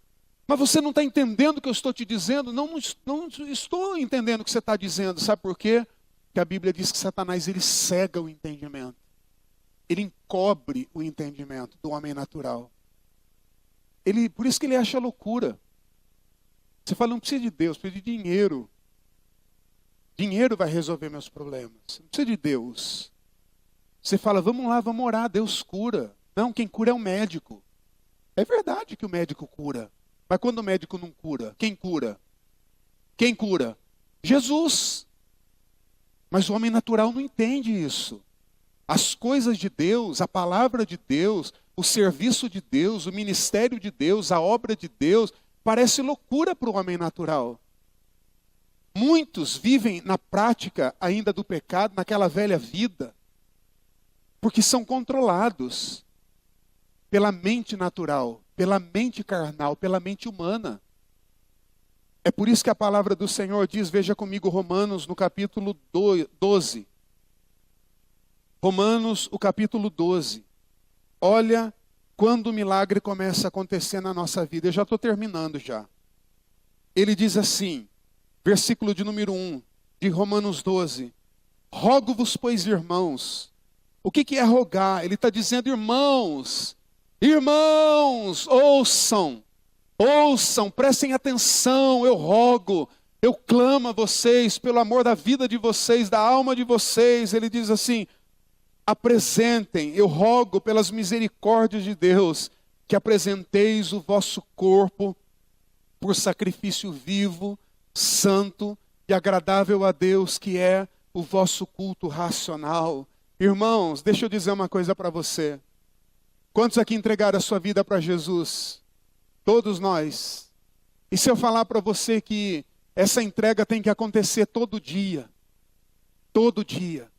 Mas você não está entendendo o que eu estou te dizendo? Não estou entendendo o que você está dizendo. Sabe por quê? Porque a Bíblia diz que Satanás, ele cega o entendimento. Ele encobre o entendimento do homem natural. Por isso que ele acha loucura. Você fala, não precisa de Deus, precisa de dinheiro. Dinheiro vai resolver meus problemas. Não precisa de Deus. Você fala, vamos lá, vamos orar, Deus cura. Não, quem cura é o médico. É verdade que o médico cura. Mas quando o médico não cura, quem cura? Quem cura? Jesus. Mas o homem natural não entende isso. As coisas de Deus, a palavra de Deus, o serviço de Deus, o ministério de Deus, a obra de Deus, parece loucura para o homem natural. Muitos vivem na prática ainda do pecado, naquela velha vida, porque são controlados pela mente natural, pela mente carnal, pela mente humana. É por isso que a palavra do Senhor diz, veja comigo Romanos no capítulo 12. Romanos, o capítulo 12. Olha quando o milagre começa a acontecer na nossa vida. Eu já estou terminando já. Ele diz assim, versículo de número 1 de Romanos 12. Rogo-vos, pois, irmãos. O que é rogar? Ele está dizendo, irmãos, ouçam, prestem atenção, eu rogo, eu clamo a vocês, pelo amor da vida de vocês, da alma de vocês. Ele diz assim, apresentem, eu rogo pelas misericórdias de Deus, que apresenteis o vosso corpo por sacrifício vivo, santo e agradável a Deus, que é o vosso culto racional. Irmãos, deixa eu dizer uma coisa para você. Quantos aqui entregaram a sua vida para Jesus? Todos nós. E se eu falar para você que essa entrega tem que acontecer todo dia? Todo dia.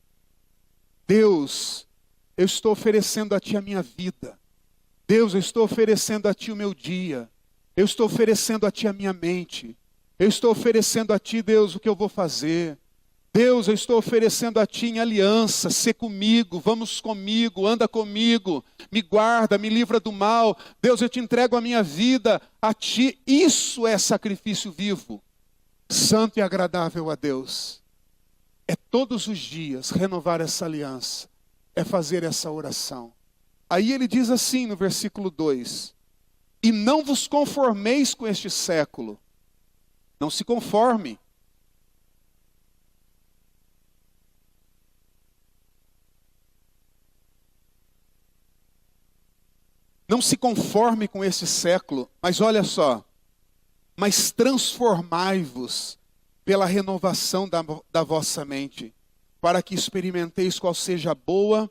Deus, eu estou oferecendo a Ti a minha vida. Deus, eu estou oferecendo a Ti o meu dia. Eu estou oferecendo a Ti a minha mente. Eu estou oferecendo a Ti, Deus, o que eu vou fazer. Deus, eu estou oferecendo a Ti em aliança, ser comigo, vamos comigo, anda comigo, me guarda, me livra do mal. Deus, eu te entrego a minha vida a Ti. Isso é sacrifício vivo, santo e agradável a Deus. É todos os dias renovar essa aliança, é fazer essa oração. Aí ele diz assim no versículo 2, e não vos conformeis com este século. Não se conforme. Não se conforme com esse século, mas olha só, mas transformai-vos pela renovação da vossa mente, para que experimenteis qual seja a boa,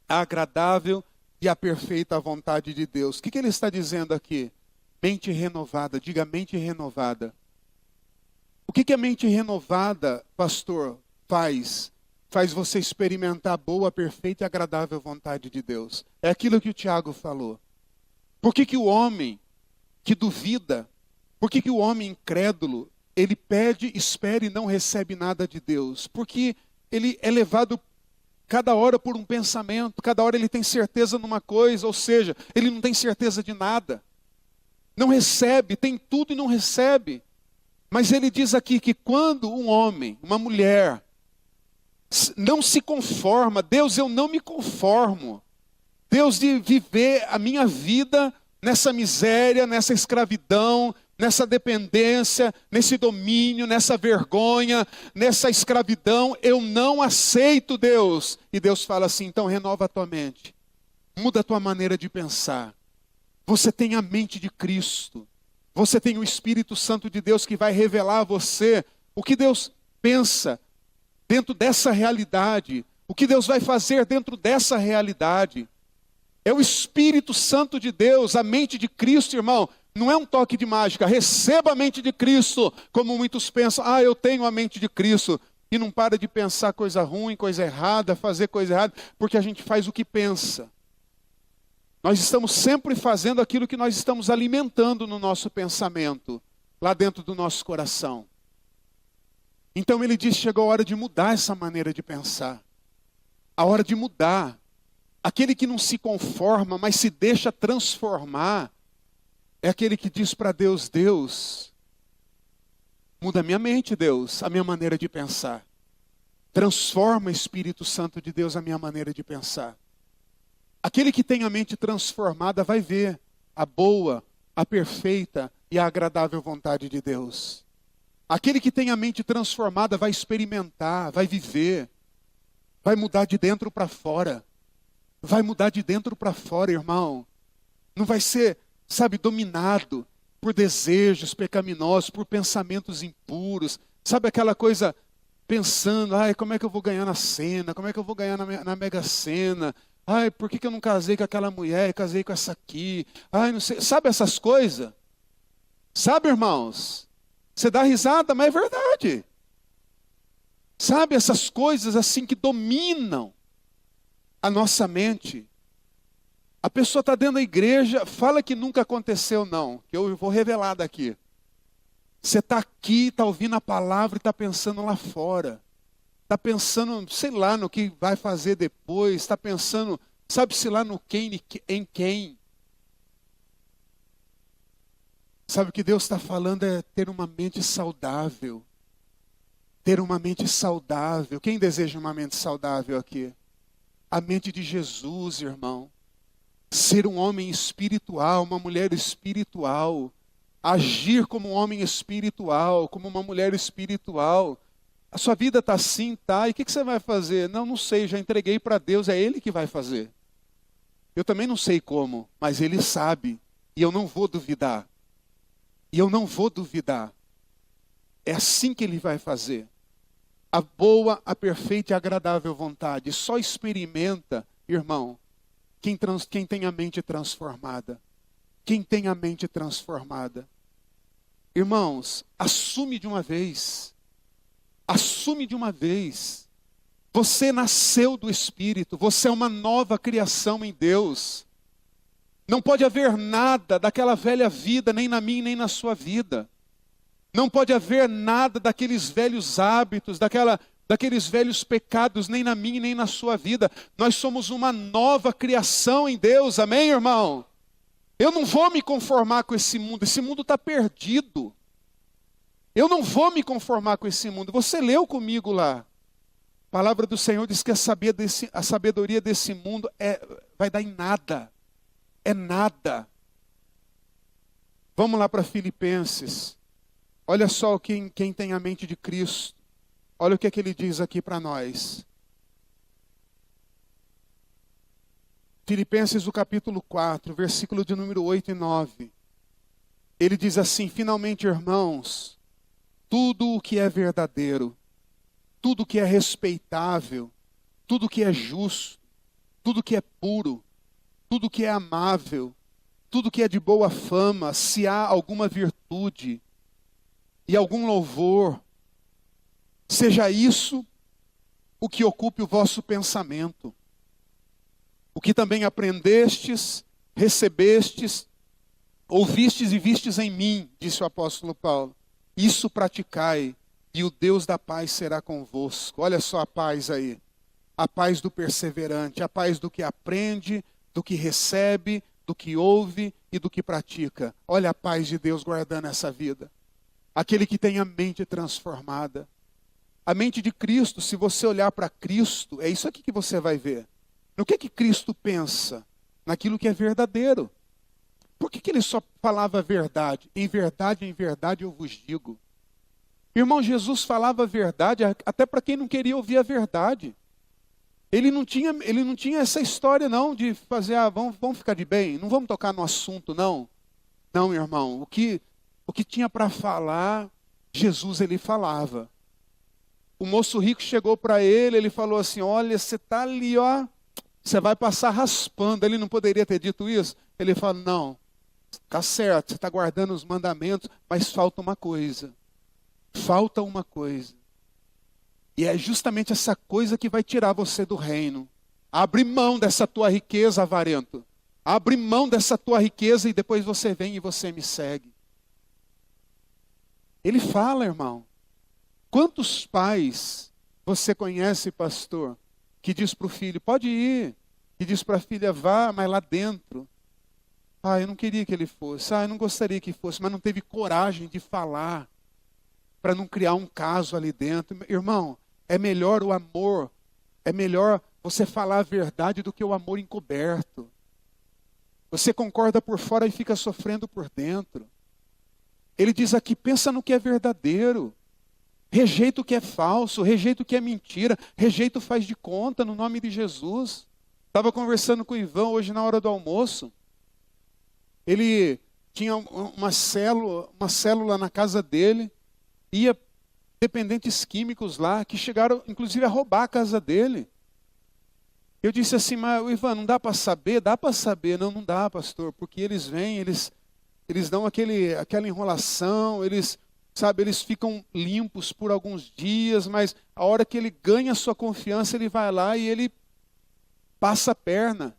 a agradável e a perfeita vontade de Deus. O que ele está dizendo aqui? Mente renovada, diga mente renovada. O que a mente renovada, pastor, faz? Faz você experimentar a boa, perfeita e agradável vontade de Deus. É aquilo que o Tiago falou. Por que o homem que duvida, por que o homem incrédulo, ele pede, espera e não recebe nada de Deus? Porque ele é levado cada hora por um pensamento, cada hora ele tem certeza numa coisa, ou seja, ele não tem certeza de nada. Não recebe, tem tudo e não recebe. Mas ele diz aqui que quando um homem, uma mulher, não se conforma, Deus, eu não me conformo. Deus, de viver a minha vida nessa miséria, nessa escravidão, nessa dependência, nesse domínio, nessa vergonha, nessa escravidão, eu não aceito, Deus. E Deus fala assim, então renova a tua mente, muda a tua maneira de pensar. Você tem a mente de Cristo, você tem o Espírito Santo de Deus que vai revelar a você o que Deus pensa dentro dessa realidade, o que Deus vai fazer dentro dessa realidade. É o Espírito Santo de Deus, a mente de Cristo, irmão. Não é um toque de mágica, receba a mente de Cristo, como muitos pensam, eu tenho a mente de Cristo, e não para de pensar coisa ruim, coisa errada, fazer coisa errada, porque a gente faz o que pensa. Nós estamos sempre fazendo aquilo que nós estamos alimentando no nosso pensamento, lá dentro do nosso coração. Então ele diz, chegou a hora de mudar essa maneira de pensar, a hora de mudar. Aquele que não se conforma, mas se deixa transformar, é aquele que diz para Deus, Deus, muda a minha mente, Deus, a minha maneira de pensar. Transforma, Espírito Santo de Deus, a minha maneira de pensar. Aquele que tem a mente transformada vai ver a boa, a perfeita e a agradável vontade de Deus. Aquele que tem a mente transformada vai experimentar, vai viver, vai mudar de dentro para fora. Vai mudar de dentro para fora, irmão. Não vai ser, dominado por desejos pecaminosos, por pensamentos impuros. Sabe aquela coisa pensando, como é que eu vou ganhar na cena? Como é que eu vou ganhar na Mega Sena? Por que eu não casei com aquela mulher e casei com essa aqui? Não sei. Sabe essas coisas? Sabe, irmãos? Você dá risada, mas é verdade. Sabe essas coisas assim que dominam a nossa mente? A pessoa está dentro da igreja, fala que nunca aconteceu, não. Que eu vou revelar daqui. Você está aqui, está ouvindo a palavra e está pensando lá fora. Está pensando, sei lá, no que vai fazer depois. Está pensando, sabe-se lá no quem, em quem. Sabe o que Deus está falando é ter uma mente saudável. Ter uma mente saudável. Quem deseja uma mente saudável aqui? A mente de Jesus, irmão. Ser um homem espiritual, uma mulher espiritual. Agir como um homem espiritual, como uma mulher espiritual. A sua vida está assim, tá? E o que você vai fazer? Não sei, já entreguei para Deus, é Ele que vai fazer. Eu também não sei como, mas Ele sabe. E eu não vou duvidar. E eu não vou duvidar. É assim que Ele vai fazer. a boa, a perfeita e agradável vontade. Só experimenta, irmão, quem tem a mente transformada. Quem tem a mente transformada. Irmãos, assume de uma vez. Assume de uma vez. Você nasceu do Espírito. Você é uma nova criação em Deus. Não pode haver nada daquela velha vida, nem na minha, nem na sua vida. Não pode haver nada daqueles velhos hábitos, daqueles velhos pecados, nem na minha, nem na sua vida. Nós somos uma nova criação em Deus, amém, irmão? Eu não vou me conformar com esse mundo está perdido. Eu não vou me conformar com esse mundo. Você leu comigo lá. A palavra do Senhor diz que a sabedoria desse mundo vai dar em nada. É nada. Vamos lá para Filipenses. Olha só quem tem a mente de Cristo. Olha o que é que ele diz aqui para nós. Filipenses, o capítulo 4, versículo de número 8 e 9. Ele diz assim: finalmente, irmãos, tudo o que é verdadeiro, tudo o que é respeitável, tudo o que é justo, tudo o que é puro, tudo o que é amável, tudo o que é de boa fama, se há alguma virtude e algum louvor, seja isso o que ocupe o vosso pensamento. O que também aprendestes, recebestes, ouvistes e vistes em mim, disse o apóstolo Paulo. Isso praticai, e o Deus da paz será convosco. Olha só a paz aí. A paz do perseverante, a paz do que aprende, do que recebe, do que ouve e do que pratica. Olha a paz de Deus guardando essa vida. Aquele que tem a mente transformada. A mente de Cristo, se você olhar para Cristo, é isso aqui que você vai ver. No que Cristo pensa? Naquilo que é verdadeiro. Por que ele só falava verdade? Em verdade eu vos digo. Irmão, Jesus falava a verdade até para quem não queria ouvir a verdade. Ele não tinha essa história não de fazer, vamos ficar de bem, não vamos tocar no assunto não. Não, irmão, o que tinha para falar, Jesus ele falava. O moço rico chegou para ele falou assim, olha, você está ali, ó, você vai passar raspando. Ele não poderia ter dito isso? Ele fala, não, está certo, você está guardando os mandamentos, mas falta uma coisa. Falta uma coisa. E é justamente essa coisa que vai tirar você do reino. Abre mão dessa tua riqueza, avarento. Abre mão dessa tua riqueza e depois você vem e você me segue. Ele fala, irmão. Quantos pais você conhece, pastor, que diz para o filho, pode ir. Que diz para a filha, vá, mas lá dentro. Eu não queria que ele fosse. Eu não gostaria que fosse, mas não teve coragem de falar. Para não criar um caso ali dentro. Irmão, é melhor o amor. É melhor você falar a verdade do que o amor encoberto. Você concorda por fora e fica sofrendo por dentro. Ele diz aqui, pensa no que é verdadeiro. Rejeita o que é falso, rejeita o que é mentira, rejeita o faz de conta no nome de Jesus. Estava conversando com o Ivan hoje na hora do almoço. Ele tinha uma célula na casa dele, ia dependentes químicos lá, que chegaram inclusive a roubar a casa dele. Eu disse assim, mas Ivan, não dá para saber? Dá para saber. Não dá, pastor, porque eles vêm, eles dão aquela enrolação, eles ficam limpos por alguns dias, mas a hora que ele ganha a sua confiança, ele vai lá e ele passa a perna.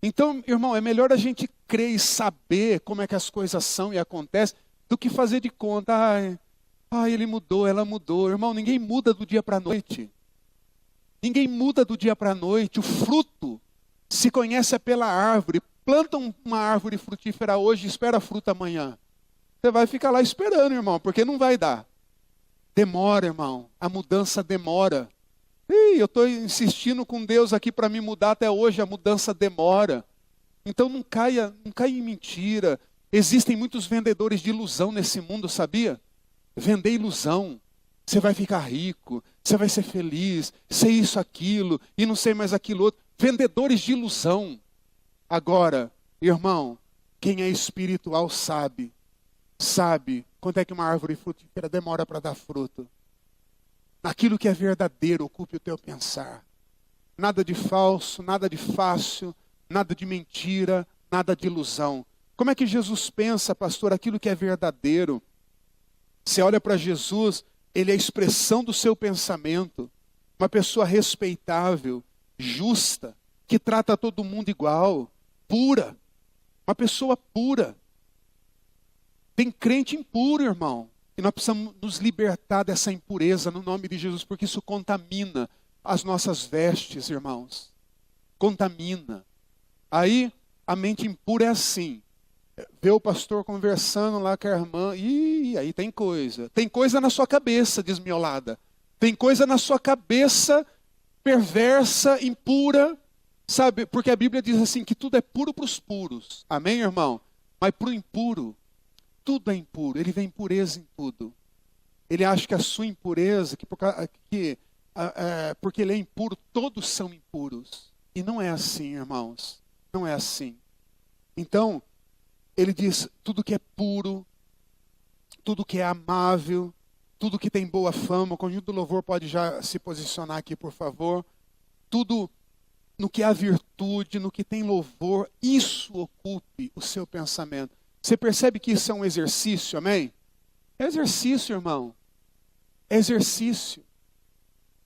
Então, irmão, é melhor a gente crer e saber como é que as coisas são e acontecem, do que fazer de conta, ele mudou, ela mudou. Irmão, ninguém muda do dia para a noite. Ninguém muda do dia para a noite. O fruto se conhece pela árvore. Planta uma árvore frutífera hoje e espera a fruta amanhã. Você vai ficar lá esperando, irmão, porque não vai dar. Demora, irmão. A mudança demora. Eu estou insistindo com Deus aqui para me mudar até hoje, a mudança demora. Então não caia em mentira. Existem muitos vendedores de ilusão nesse mundo, sabia? Vender ilusão. Você vai ficar rico, você vai ser feliz, sei isso, aquilo, e não sei mais aquilo outro. Vendedores de ilusão. Agora, irmão, quem é espiritual sabe quando é que uma árvore frutífera demora para dar fruto. naquilo que é verdadeiro, ocupe o teu pensar. Nada de falso, nada de fácil, nada de mentira, nada de ilusão. Como é que Jesus pensa, pastor, aquilo que é verdadeiro? Você olha para Jesus, ele é a expressão do seu pensamento. Uma pessoa respeitável, justa, que trata todo mundo igual, pura. Uma pessoa pura. Tem crente impuro, irmão. E nós precisamos nos libertar dessa impureza no nome de Jesus, porque isso contamina as nossas vestes, irmãos. Contamina. Aí, a mente impura é assim. Vê o pastor conversando lá com a irmã, e aí tem coisa. Tem coisa na sua cabeça desmiolada. Tem coisa na sua cabeça perversa, impura, sabe? Porque a Bíblia diz assim, que tudo é puro para os puros. Amém, irmão? Mas para o impuro, tudo é impuro. Ele vê impureza em tudo. Ele acha que a sua impureza, porque ele é impuro, todos são impuros. E não é assim, irmãos. Não é assim. Então, ele diz, tudo que é puro, tudo que é amável, tudo que tem boa fama, o conjunto do louvor pode já se posicionar aqui, por favor. Tudo no que há virtude, no que tem louvor, isso ocupe o seu pensamento. Você percebe que isso é um exercício, amém? É exercício, irmão. É exercício.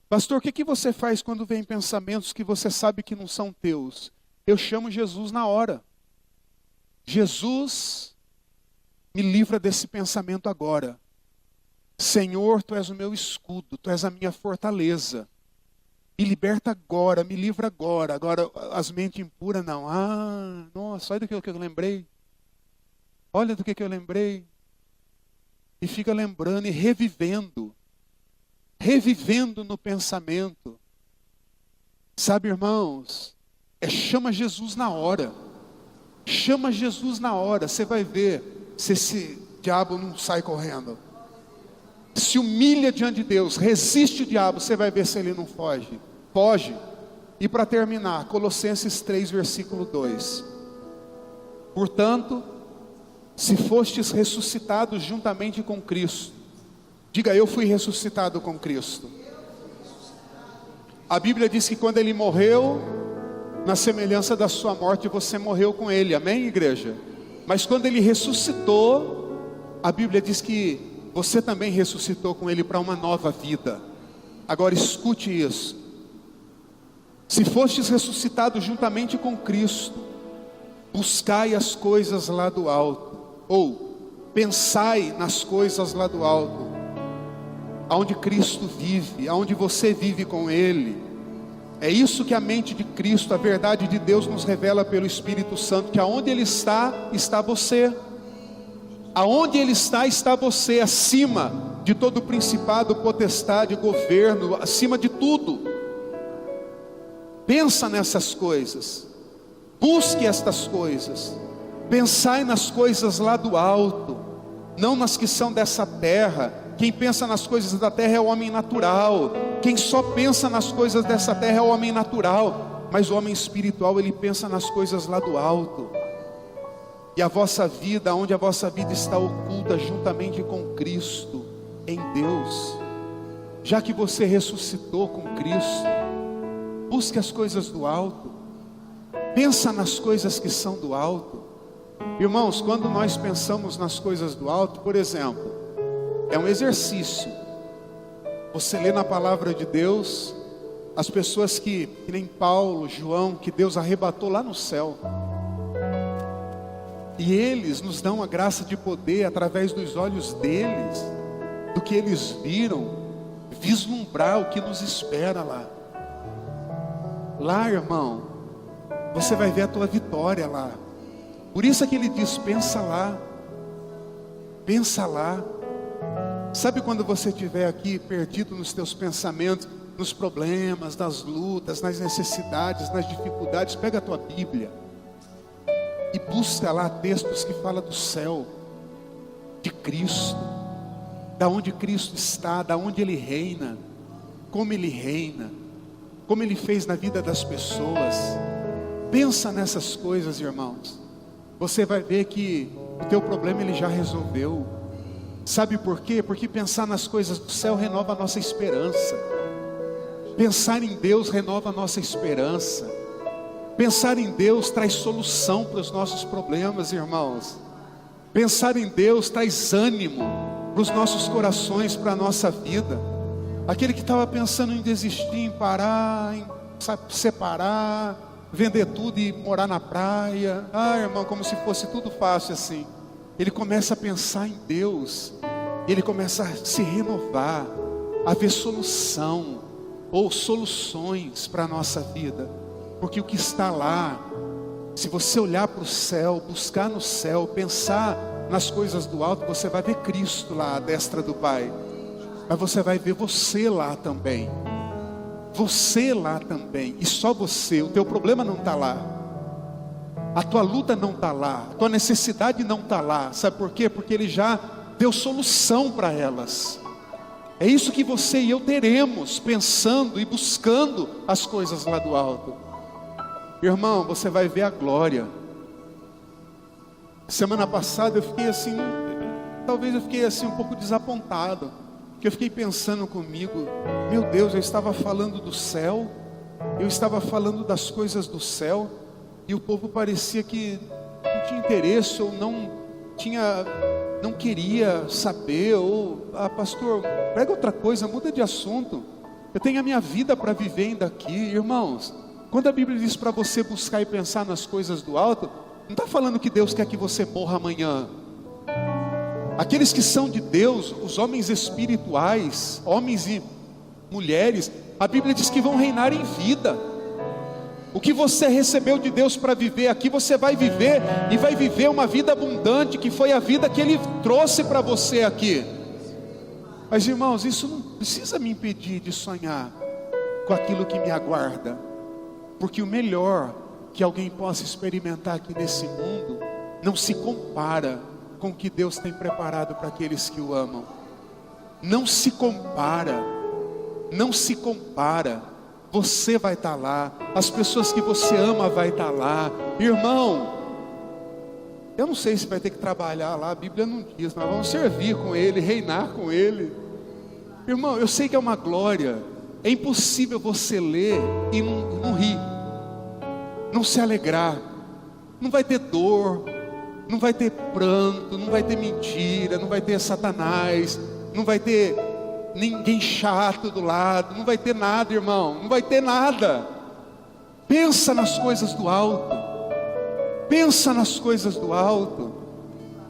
Pastor, o que você faz quando vem pensamentos que você sabe que não são teus? Eu chamo Jesus na hora. Jesus, me livra desse pensamento agora. Senhor, Tu és o meu escudo, Tu és a minha fortaleza. Me liberta agora, me livra agora. Agora, as mentes impuras, não. Nossa, olha do que eu lembrei. Olha do que eu lembrei. E fica lembrando e revivendo. Revivendo no pensamento. Sabe, irmãos, chama Jesus na hora. Chama Jesus na hora. Você vai ver se esse diabo não sai correndo. Se humilha diante de Deus, resiste o diabo, você vai ver se ele não foge. Foge. E para terminar, Colossenses 3, versículo 2. Portanto, se fostes ressuscitados juntamente com Cristo, diga, eu fui ressuscitado com Cristo. A Bíblia diz que quando ele morreu, na semelhança da sua morte, você morreu com ele, amém, igreja? Mas quando ele ressuscitou, a Bíblia diz que você também ressuscitou com ele para uma nova vida. Agora escute isso. Se fostes ressuscitados juntamente com Cristo, buscai as coisas lá do alto, ou pensai nas coisas lá do alto, aonde Cristo vive, aonde você vive com Ele. É isso que a mente de Cristo, a verdade de Deus nos revela pelo Espírito Santo, que aonde Ele está, está você. Aonde Ele está, está você, acima de todo principado, potestade, governo, acima de tudo. Pensa nessas coisas, busque estas coisas, pensai nas coisas lá do alto, não nas que são dessa terra. Quem pensa nas coisas da terra é o homem natural. Quem só pensa nas coisas dessa terra é o homem natural. Mas o homem espiritual, ele pensa nas coisas lá do alto. E a vossa vida, onde a vossa vida está oculta juntamente com Cristo, em Deus. Já que você ressuscitou com Cristo, busque as coisas do alto. Pensa nas coisas que são do alto. Irmãos, quando nós pensamos nas coisas do alto, por exemplo, é um exercício. Você lê na palavra de Deus as pessoas que nem Paulo, João, que Deus arrebatou lá no céu. E eles nos dão a graça de poder, através dos olhos deles, do que eles viram, vislumbrar o que nos espera lá. Lá, irmão, você vai ver a tua vitória lá. Por isso é que ele diz, pensa lá. Pensa lá. Sabe quando você estiver aqui perdido nos teus pensamentos, nos problemas, nas lutas, nas necessidades, nas dificuldades, pega a tua Bíblia e busca lá textos que falam do céu, de Cristo, da onde Cristo está, da onde Ele reina, como Ele fez na vida das pessoas. Pensa nessas coisas, irmãos. Você vai ver que o teu problema Ele já resolveu. Sabe por quê? Porque pensar nas coisas do céu renova a nossa esperança. Pensar em Deus renova a nossa esperança. Pensar em Deus traz solução para os nossos problemas, irmãos. Pensar em Deus traz ânimo para os nossos corações, para a nossa vida. Aquele que estava pensando em desistir, em parar, em separar, vender tudo e morar na praia. Irmão, como se fosse tudo fácil assim. Ele começa a pensar em Deus. Ele começa a se renovar, a ver solução ou soluções para a nossa vida. Porque o que está lá, se você olhar para o céu, buscar no céu, pensar nas coisas do alto, você vai ver Cristo lá à destra do Pai. Mas você vai ver você lá também. Você lá também. E só você. O teu problema não está lá. A tua luta não está lá. A tua necessidade não está lá. Sabe por quê? Porque Ele já deu solução para elas. É isso que você e eu teremos, pensando e buscando as coisas lá do alto. Irmão, você vai ver a glória. Semana passada eu fiquei assim, talvez eu fiquei assim um pouco desapontado. Porque eu fiquei pensando comigo, meu Deus, eu estava falando do céu, eu estava falando das coisas do céu, e o povo parecia que não tinha interesse, ou não queria saber, ou, pastor, prega outra coisa, muda de assunto. Eu tenho a minha vida para viver ainda aqui, irmãos. Quando a Bíblia diz para você buscar e pensar nas coisas do alto, não está falando que Deus quer que você morra amanhã. Aqueles que são de Deus, os homens espirituais, homens e mulheres, a Bíblia diz que vão reinar em vida. O que você recebeu de Deus para viver aqui, você vai viver, e vai viver uma vida abundante, que foi a vida que Ele trouxe para você aqui. Mas irmãos, isso não precisa me impedir de sonhar com aquilo que me aguarda. Porque o melhor que alguém possa experimentar aqui nesse mundo não se compara com o que Deus tem preparado para aqueles que o amam. Não se compara. Não se compara. Você vai estar lá, as pessoas que você ama vai estar lá. Irmão, eu não sei se vai ter que trabalhar lá, a Bíblia não diz, mas vamos servir com Ele, reinar com Ele. Irmão, eu sei que é uma glória. É impossível você ler e não rir, não se alegrar. Não vai ter dor, não vai ter pranto, não vai ter mentira, não vai ter Satanás, não vai ter ninguém chato do lado, não vai ter nada, irmão, não vai ter nada. Pensa nas coisas do alto. Pensa nas coisas do alto.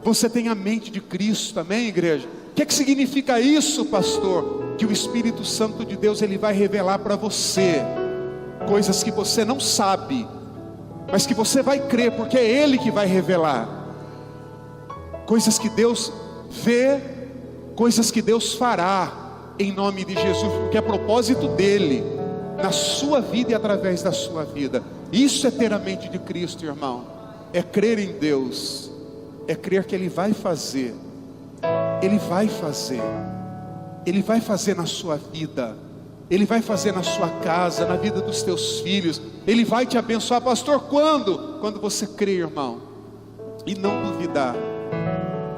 Você tem a mente de Cristo, amém, igreja? O que significa isso, pastor? Que o Espírito Santo de Deus, Ele vai revelar para você coisas que você não sabe, mas que você vai crer, porque é Ele que vai revelar. Coisas que Deus vê, coisas que Deus fará, em nome de Jesus, porque é propósito dEle, na sua vida e através da sua vida. Isso é ter a mente de Cristo, irmão. É crer em Deus, é crer que Ele vai fazer. Ele vai fazer. Ele vai fazer na sua vida. Ele vai fazer na sua casa, na vida dos teus filhos. Ele vai te abençoar, pastor, quando? Quando você crer, irmão, e não duvidar.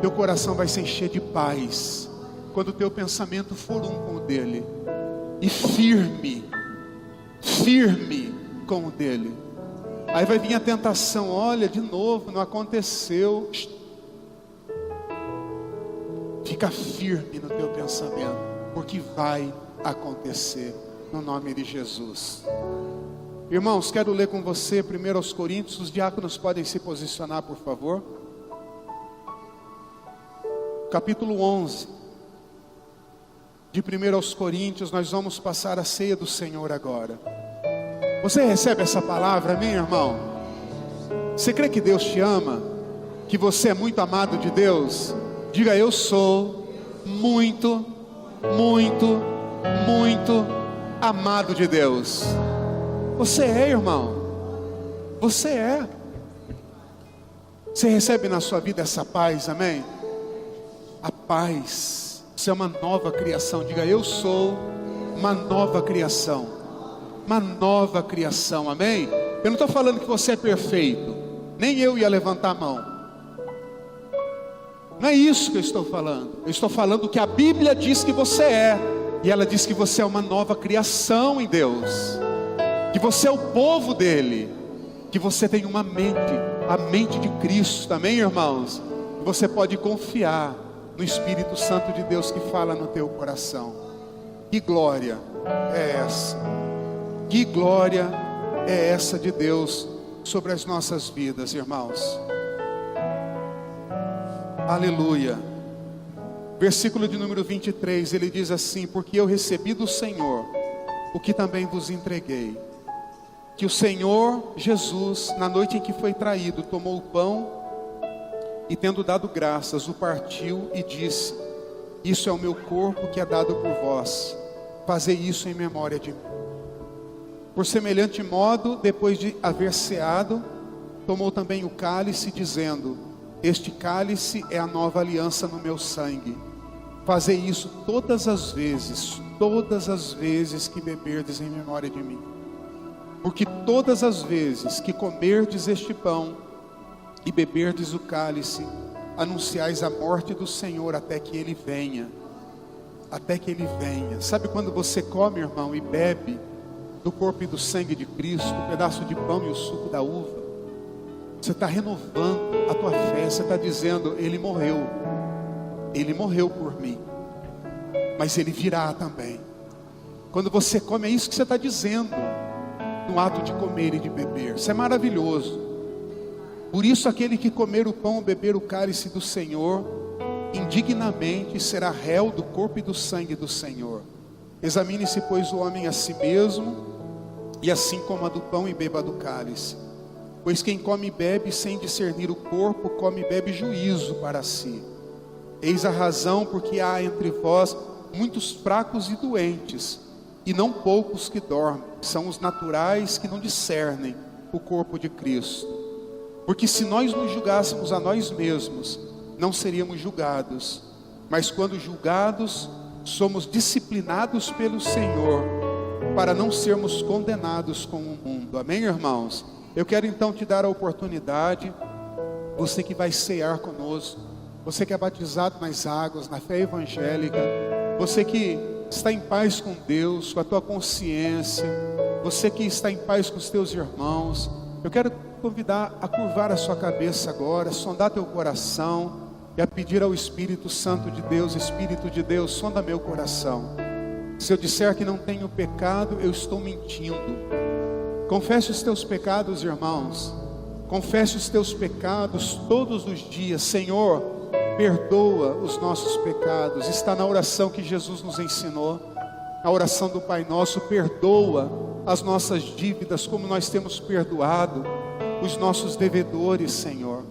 Teu coração vai se encher de paz, quando o teu pensamento for um com o dele, e firme com o dele. Aí vai vir a tentação, olha, de novo, não aconteceu. Fica firme no teu pensamento, porque vai acontecer, no nome de Jesus. Irmãos, quero ler com você 1 Coríntios, os diáconos podem se posicionar, por favor. Capítulo 11, de 1 Coríntios, nós vamos passar a ceia do Senhor agora. Você recebe essa palavra, amém, irmão? Você crê que Deus te ama? Que você é muito amado de Deus? Diga, eu sou muito, muito, muito amado de Deus. Você é, irmão. Você é. Você recebe na sua vida essa paz, amém? A paz. Você é uma nova criação. Diga, eu sou uma nova criação. Uma nova criação, amém? Eu não estou falando que você é perfeito. Nem eu ia levantar a mão. Não é isso que eu estou falando. Eu estou falando que a Bíblia diz que você é. E ela diz que você é uma nova criação em Deus, que você é o povo dele, que você tem uma mente, a mente de Cristo, amém, irmãos? Que você pode confiar no Espírito Santo de Deus que fala no teu coração. Que glória é essa? Que glória é essa de Deus sobre as nossas vidas, irmãos? Aleluia. Versículo de número 23, ele diz assim: porque eu recebi do Senhor o que também vos entreguei, que o Senhor Jesus, na noite em que foi traído, tomou o pão e, tendo dado graças, o partiu e disse: isso é o meu corpo que é dado por vós, fazei isso em memória de mim. Por semelhante modo, depois de haver ceado, tomou também o cálice, dizendo: este cálice é a nova aliança no meu sangue. Fazei isso todas as vezes que beberdes em memória de mim. Porque todas as vezes que comerdes este pão e beberdes o cálice, anunciais a morte do Senhor até que Ele venha. Até que Ele venha. Sabe quando você come, irmão, e bebe do corpo e do sangue de Cristo, um pedaço de pão e o suco da uva, você está renovando a tua fé. Você está dizendo: Ele morreu por mim, mas Ele virá também. Quando você come, é isso que você está dizendo no ato de comer e de beber. Isso é maravilhoso. Por isso aquele que comer o pão ou beber o cálice do Senhor, indignamente será réu do corpo e do sangue do Senhor. Examine-se, pois, o homem a si mesmo, e assim coma do pão e beba do cálice. Pois quem come e bebe sem discernir o corpo, come e bebe juízo para si. Eis a razão porque há entre vós muitos fracos e doentes, e não poucos que dormem. São os naturais que não discernem o corpo de Cristo. Porque se nós nos julgássemos a nós mesmos, não seríamos julgados. Mas quando julgados, somos disciplinados pelo Senhor, para não sermos condenados com o mundo. Amém, irmãos? Eu quero então te dar a oportunidade, você que vai cear conosco, você que é batizado nas águas, na fé evangélica, você que está em paz com Deus, com a tua consciência, você que está em paz com os teus irmãos, eu quero convidar a curvar a sua cabeça agora, sondar teu coração e a pedir ao Espírito Santo de Deus: Espírito de Deus, sonda meu coração. Se eu disser que não tenho pecado, eu estou mentindo. Confesse os teus pecados, irmãos. Confesse os teus pecados todos os dias. Senhor, perdoa os nossos pecados. Está na oração que Jesus nos ensinou, a oração do Pai Nosso. Perdoa as nossas dívidas, como nós temos perdoado os nossos devedores, Senhor.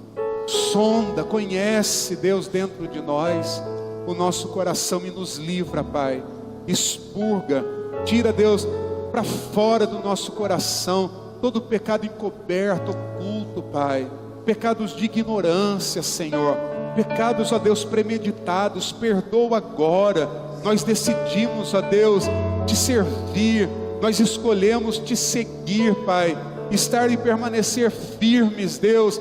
Sonda, conhece, Deus, dentro de nós o nosso coração e nos livra, Pai. Expurga, tira, Deus, para fora do nosso coração todo pecado encoberto, oculto, Pai. Pecados de ignorância, Senhor. Pecados, ó Deus, premeditados. Perdoa agora. Nós decidimos, ó Deus, te servir. Nós escolhemos te seguir, Pai. Estar e permanecer firmes, Deus,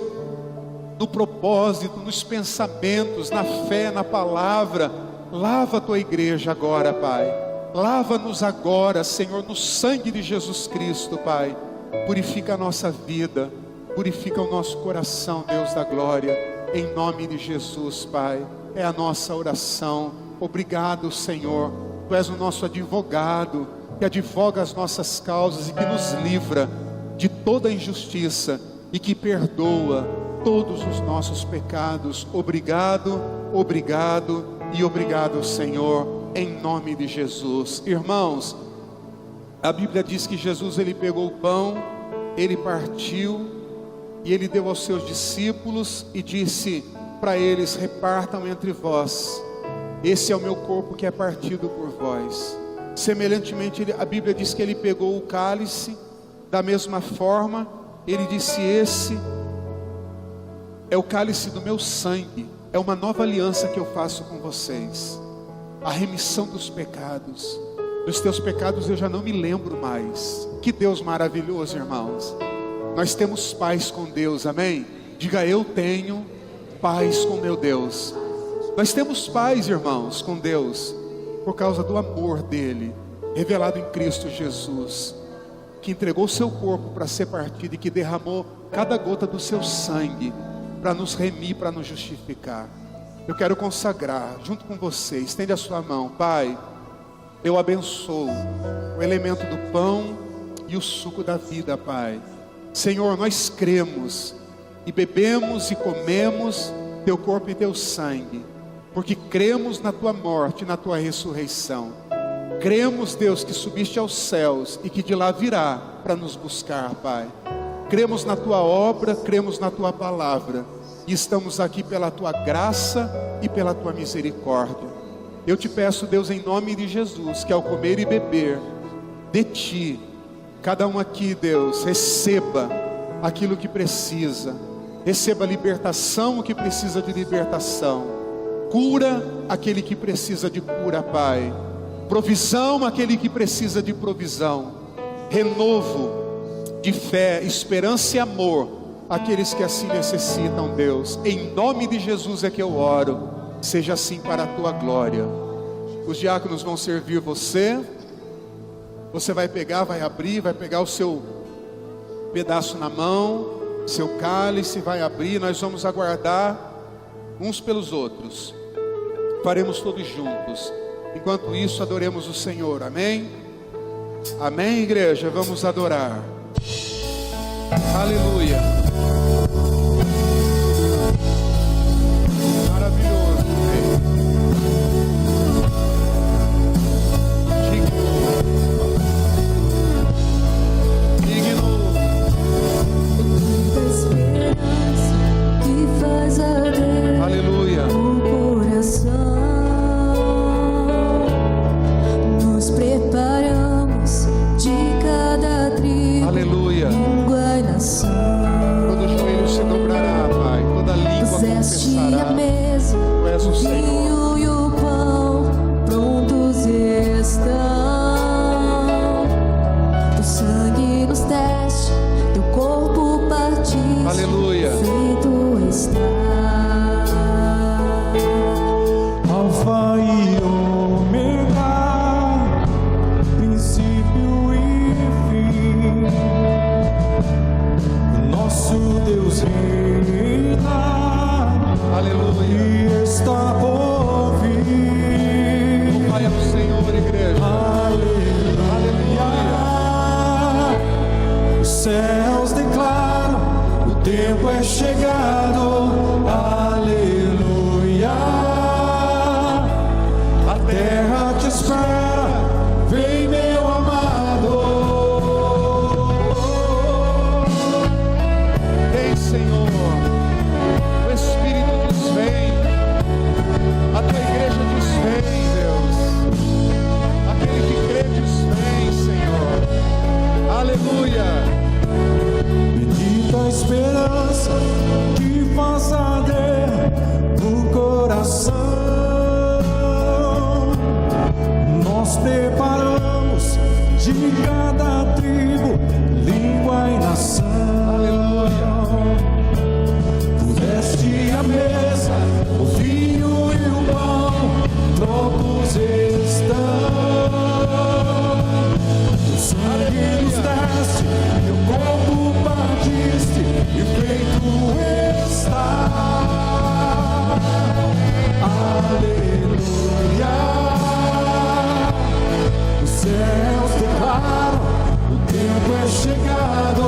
no propósito, nos pensamentos, na fé, na palavra. Lava a tua igreja agora, Pai. Lava-nos agora, Senhor, no sangue de Jesus Cristo, Pai. Purifica a nossa vida, purifica o nosso coração, Deus da glória, em nome de Jesus, Pai. É a nossa oração. Obrigado, Senhor. Tu és o nosso advogado, que advoga as nossas causas e que nos livra de toda injustiça e que perdoa todos os nossos pecados. Obrigado, obrigado e obrigado, Senhor, em nome de Jesus. Irmãos, a Bíblia diz que Jesus, ele pegou o pão, ele partiu e ele deu aos seus discípulos e disse para eles: repartam entre vós, esse é o meu corpo que é partido por vós. Semelhantemente, a Bíblia diz que ele pegou o cálice, da mesma forma, ele disse: esse é o cálice do meu sangue, é uma nova aliança que eu faço com vocês, a remissão dos pecados. Dos teus pecados eu já não me lembro mais. Que Deus maravilhoso, irmãos. Nós temos paz com Deus, amém? Diga: eu tenho paz com meu Deus. Nós temos paz, irmãos, com Deus, por causa do amor dele, revelado em Cristo Jesus, que entregou o seu corpo para ser partido e que derramou cada gota do seu sangue para nos remir, para nos justificar. Eu quero consagrar junto com você. Estende a sua mão. Pai, eu abençoo o elemento do pão e o suco da vida, Pai. Senhor, nós cremos e bebemos e comemos teu corpo e teu sangue, porque cremos na tua morte e na tua ressurreição. Cremos, Deus, que subiste aos céus e que de lá virá para nos buscar, Pai. Cremos na tua obra, cremos na tua palavra, e estamos aqui pela tua graça e pela tua misericórdia. Eu te peço, Deus, em nome de Jesus, que ao comer e beber de ti, cada um aqui, Deus, receba aquilo que precisa, receba libertação, o que precisa de libertação, cura aquele que precisa de cura, Pai, provisão aquele que precisa de provisão, renovo de fé, esperança e amor aqueles que assim necessitam, Deus. Em nome de Jesus é que eu oro, seja assim para a tua glória. Os diáconos vão servir você. Você vai pegar, vai abrir, vai pegar o seu pedaço na mão, seu cálice, vai abrir. Nós vamos aguardar uns pelos outros. Faremos todos juntos. Enquanto isso, adoremos o Senhor. Amém? Amém, igreja? Vamos adorar. Aleluia. Maravilhoso. Aleluia. Nos preparamos de cada tribo, aleluia. língua e nação. Todo joelho se dobrará, Pai, toda língua Puseste confessará. a mesa, Tu és o o Senhor. vinho e o pão prontos estão. Teu sangue nos deste, teu corpo partiste, Aleluia. feito está. Alfa e Ômega, princípio e fim, nosso Deus reina, Aleluia. e está por vir. Pai ao Senhor, igreja. Aleluia. Os céus declaram, o tempo é chegado. Aleluia. A terra te espera, vem meu amado. Vem, Senhor. O Espírito diz vem. A tua igreja diz vem, Deus. Aquele que crê diz vem, Senhor. Aleluia. Bendita a esperança que faz arder o coração. Nós preparamos de cada tribo, língua e nação. Aleluia. Puseste a mesa, o vinho e o pão, prontos estão. O sangue nos deste, teu corpo partiste, e feito está. Aleluia. Os céus declaram, o tempo é chegado.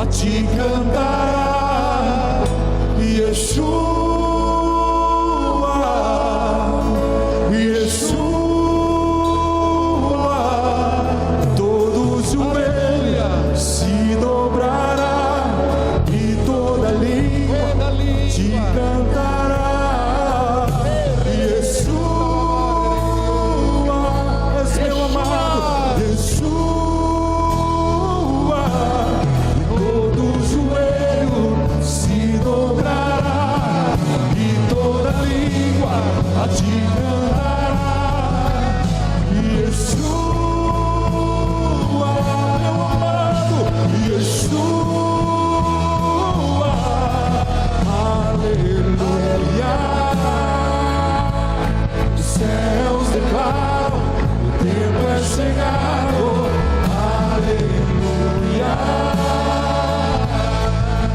a te cantar, Yeshua, Yeshua. Todo joelho se dobrará e toda língua te cantará, Yeshua, és meu amado, Yeshua. Todo joelho se dobrará e toda língua a te cantará, Yeshua, meu amado, Yeshua, aleluia. Os céus declaram, o tempo é chegado, aleluia.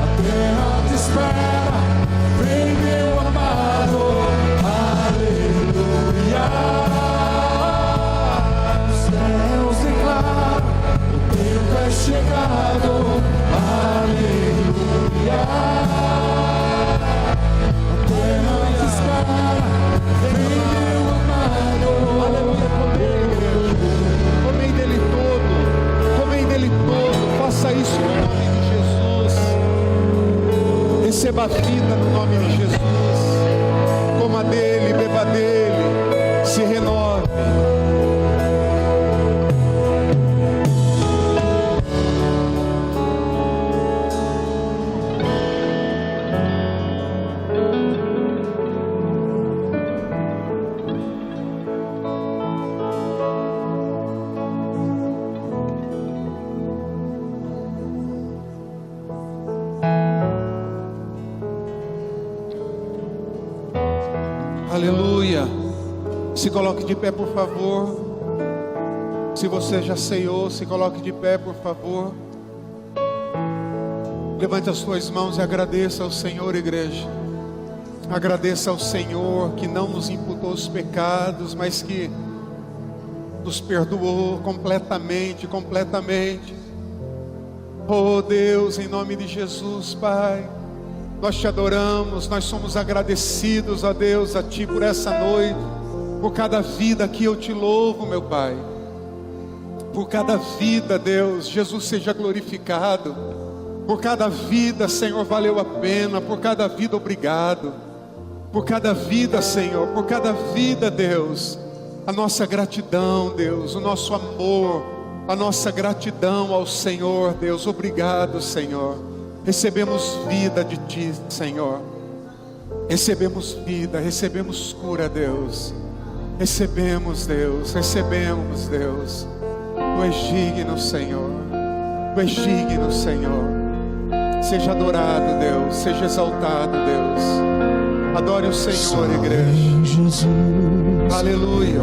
A terra te espera, vem meu amado, aleluia. Os céus declaram, o tempo é chegado, aleluia. A terra te espera, vem meu amado, aleluia. Tomem dele todo, tomem dele todo, faça isso no nome de Jesus. Receba a vida no nome de Jesus. Coma dele, beba dele, se renove. Aleluia. Se coloque de pé, por favor. Se você já ceiou, se coloque de pé, por favor. Levante as suas mãos e agradeça ao Senhor, igreja. Agradeça ao Senhor que não nos imputou os pecados, mas que nos perdoou completamente, completamente. Oh Deus, em nome de Jesus, Pai, nós te adoramos, nós somos agradecidos, ó Deus, a Ti por essa noite, por cada vida que eu te louvo, meu Pai. Por cada vida, Deus, Jesus seja glorificado. Por cada vida, Senhor, valeu a pena. Por cada vida, obrigado. Por cada vida, Senhor, por cada vida, Deus, a nossa gratidão, Deus, o nosso amor, a nossa gratidão ao Senhor, Deus. Obrigado, Senhor. Recebemos vida de Ti, Senhor. Recebemos vida, recebemos cura, Deus. Recebemos, Deus, recebemos, Deus. Tu és digno, Senhor. Tu és digno, Senhor. Seja adorado, Deus. Seja exaltado, Deus. Adore o Senhor, igreja. Jesus, Aleluia.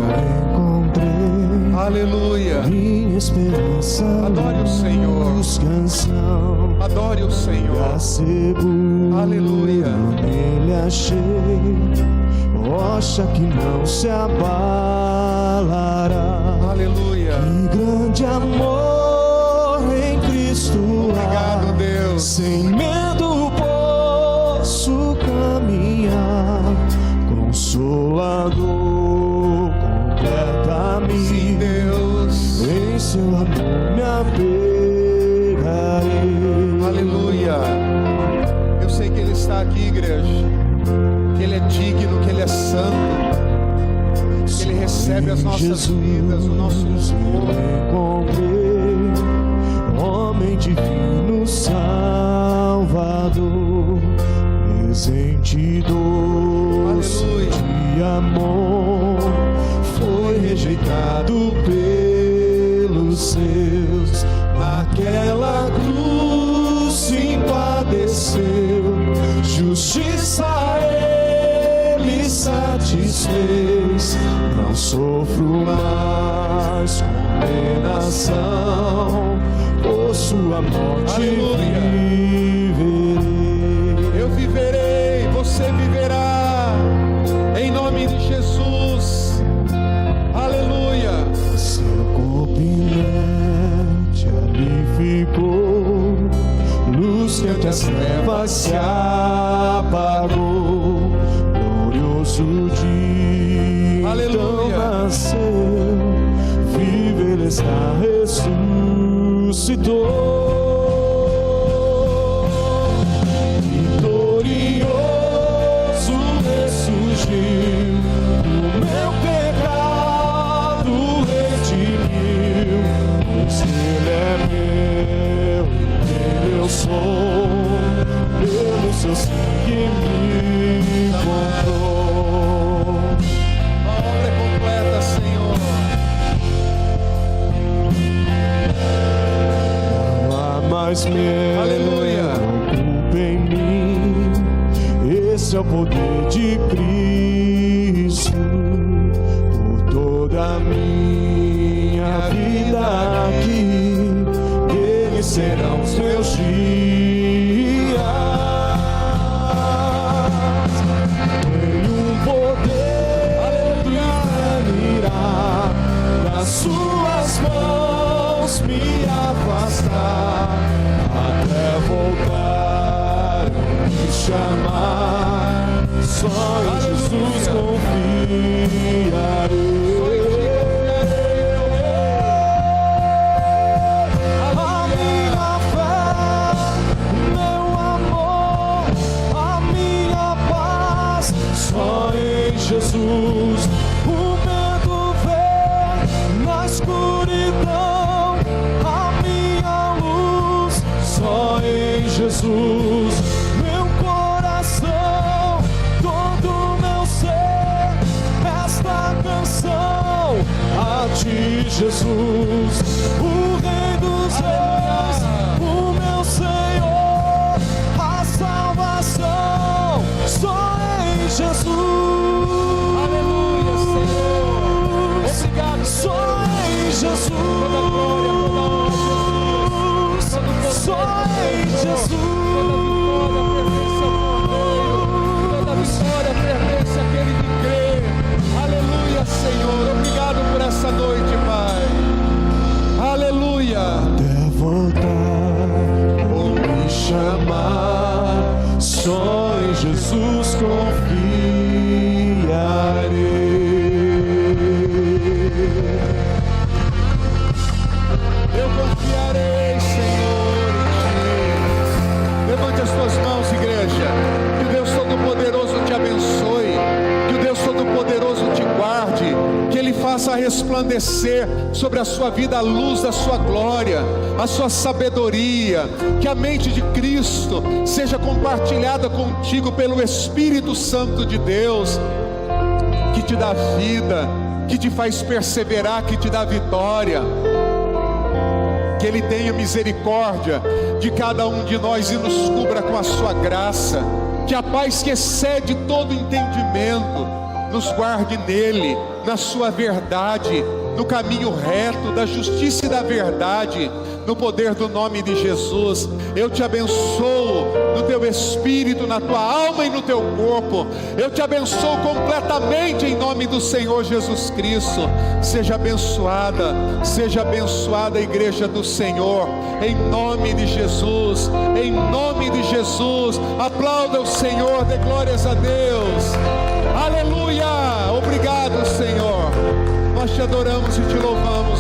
encontrei Aleluia. minha esperança, Adore o Senhor. canção, Adore o Senhor. seguro, Aleluia. nele achei rocha que não se abalará. Aleluia. Que grande amor em Cristo. Obrigado, há. Deus. Sem medo posso caminhar, Consolador, completa-me. Sim, Deus. Em seu amor me apegarei. Aleluia. Eu sei que Ele está aqui, igreja. Que Ele é digno, que Ele é santo. Que Ele recebe as nossas vidas, o nosso louvor. Encontrei homem divino, Salvador, presente doce de amor, foi rejeitado pelos seus, naquela cruz se padeceu, justiça Ele satisfez, não sofro mais condenação, por sua morte viverei. Eu viverei, você viverá, em nome de Jesus. Aleluia. Seu corpo inerte ali ficou, luz que ante as trevas se apagou, glorioso dia Aleluia. então nasceu, vive ele está, ressuscitou, vitorioso ressurgiu, do meu pecado redimiu, pois ele é meu, ele eu sou, pelo seu sangue me comprou. A obra é completa, Senhor. Não há mais medo, Aleluia. culpa em mim, esse é o poder de Cristo, por toda a minha vida aqui, dele serão os meus dias. Tem um poder que irá das suas mãos me afastar, até voltar a me chamar. Só em Jesus confiarei. A minha fé, meu amor, a minha paz, só em Jesus. O medo vem na escuridão, a minha luz, só em Jesus. Meu coração, todo meu ser, esta canção a ti, Jesus, o Rei dos Reis, o meu Senhor, a salvação só em Jesus. Aleluia, Senhor. Obrigado, Só em Jesus. Toda glória, toda honra, Só em Jesus. toda vitória pertence àquele que crê. Aleluia, Senhor. Obrigado por essa noite, Pai. Aleluia. Até voltar ou me chamar, só em Jesus confiarei. Eu confiarei, Senhor, em Ti. Levante as tuas mãos, igreja. Que o Deus Todo-Poderoso te abençoe. Que o Deus Todo-Poderoso te guarde. Que Ele faça resplandecer sobre a sua vida a luz da sua glória, a sua sabedoria. Que a mente de Cristo seja compartilhada contigo pelo Espírito Santo de Deus, que te dá vida, que te faz perseverar, que te dá vitória. Que Ele tenha misericórdia de cada um de nós e nos cubra com a sua graça. Que a paz que excede todo entendimento nos guarde nele, na sua verdade, no caminho reto da justiça e da verdade, no poder do nome de Jesus. Eu te abençoo no teu espírito, na tua alma e no teu corpo. Eu te abençoo completamente em nome do Senhor Jesus Cristo. Seja abençoada a igreja do Senhor, em nome de Jesus, em nome de Jesus. Aplauda o Senhor, dê glórias a Deus. Aleluia, obrigado, Senhor. Nós te adoramos e te louvamos.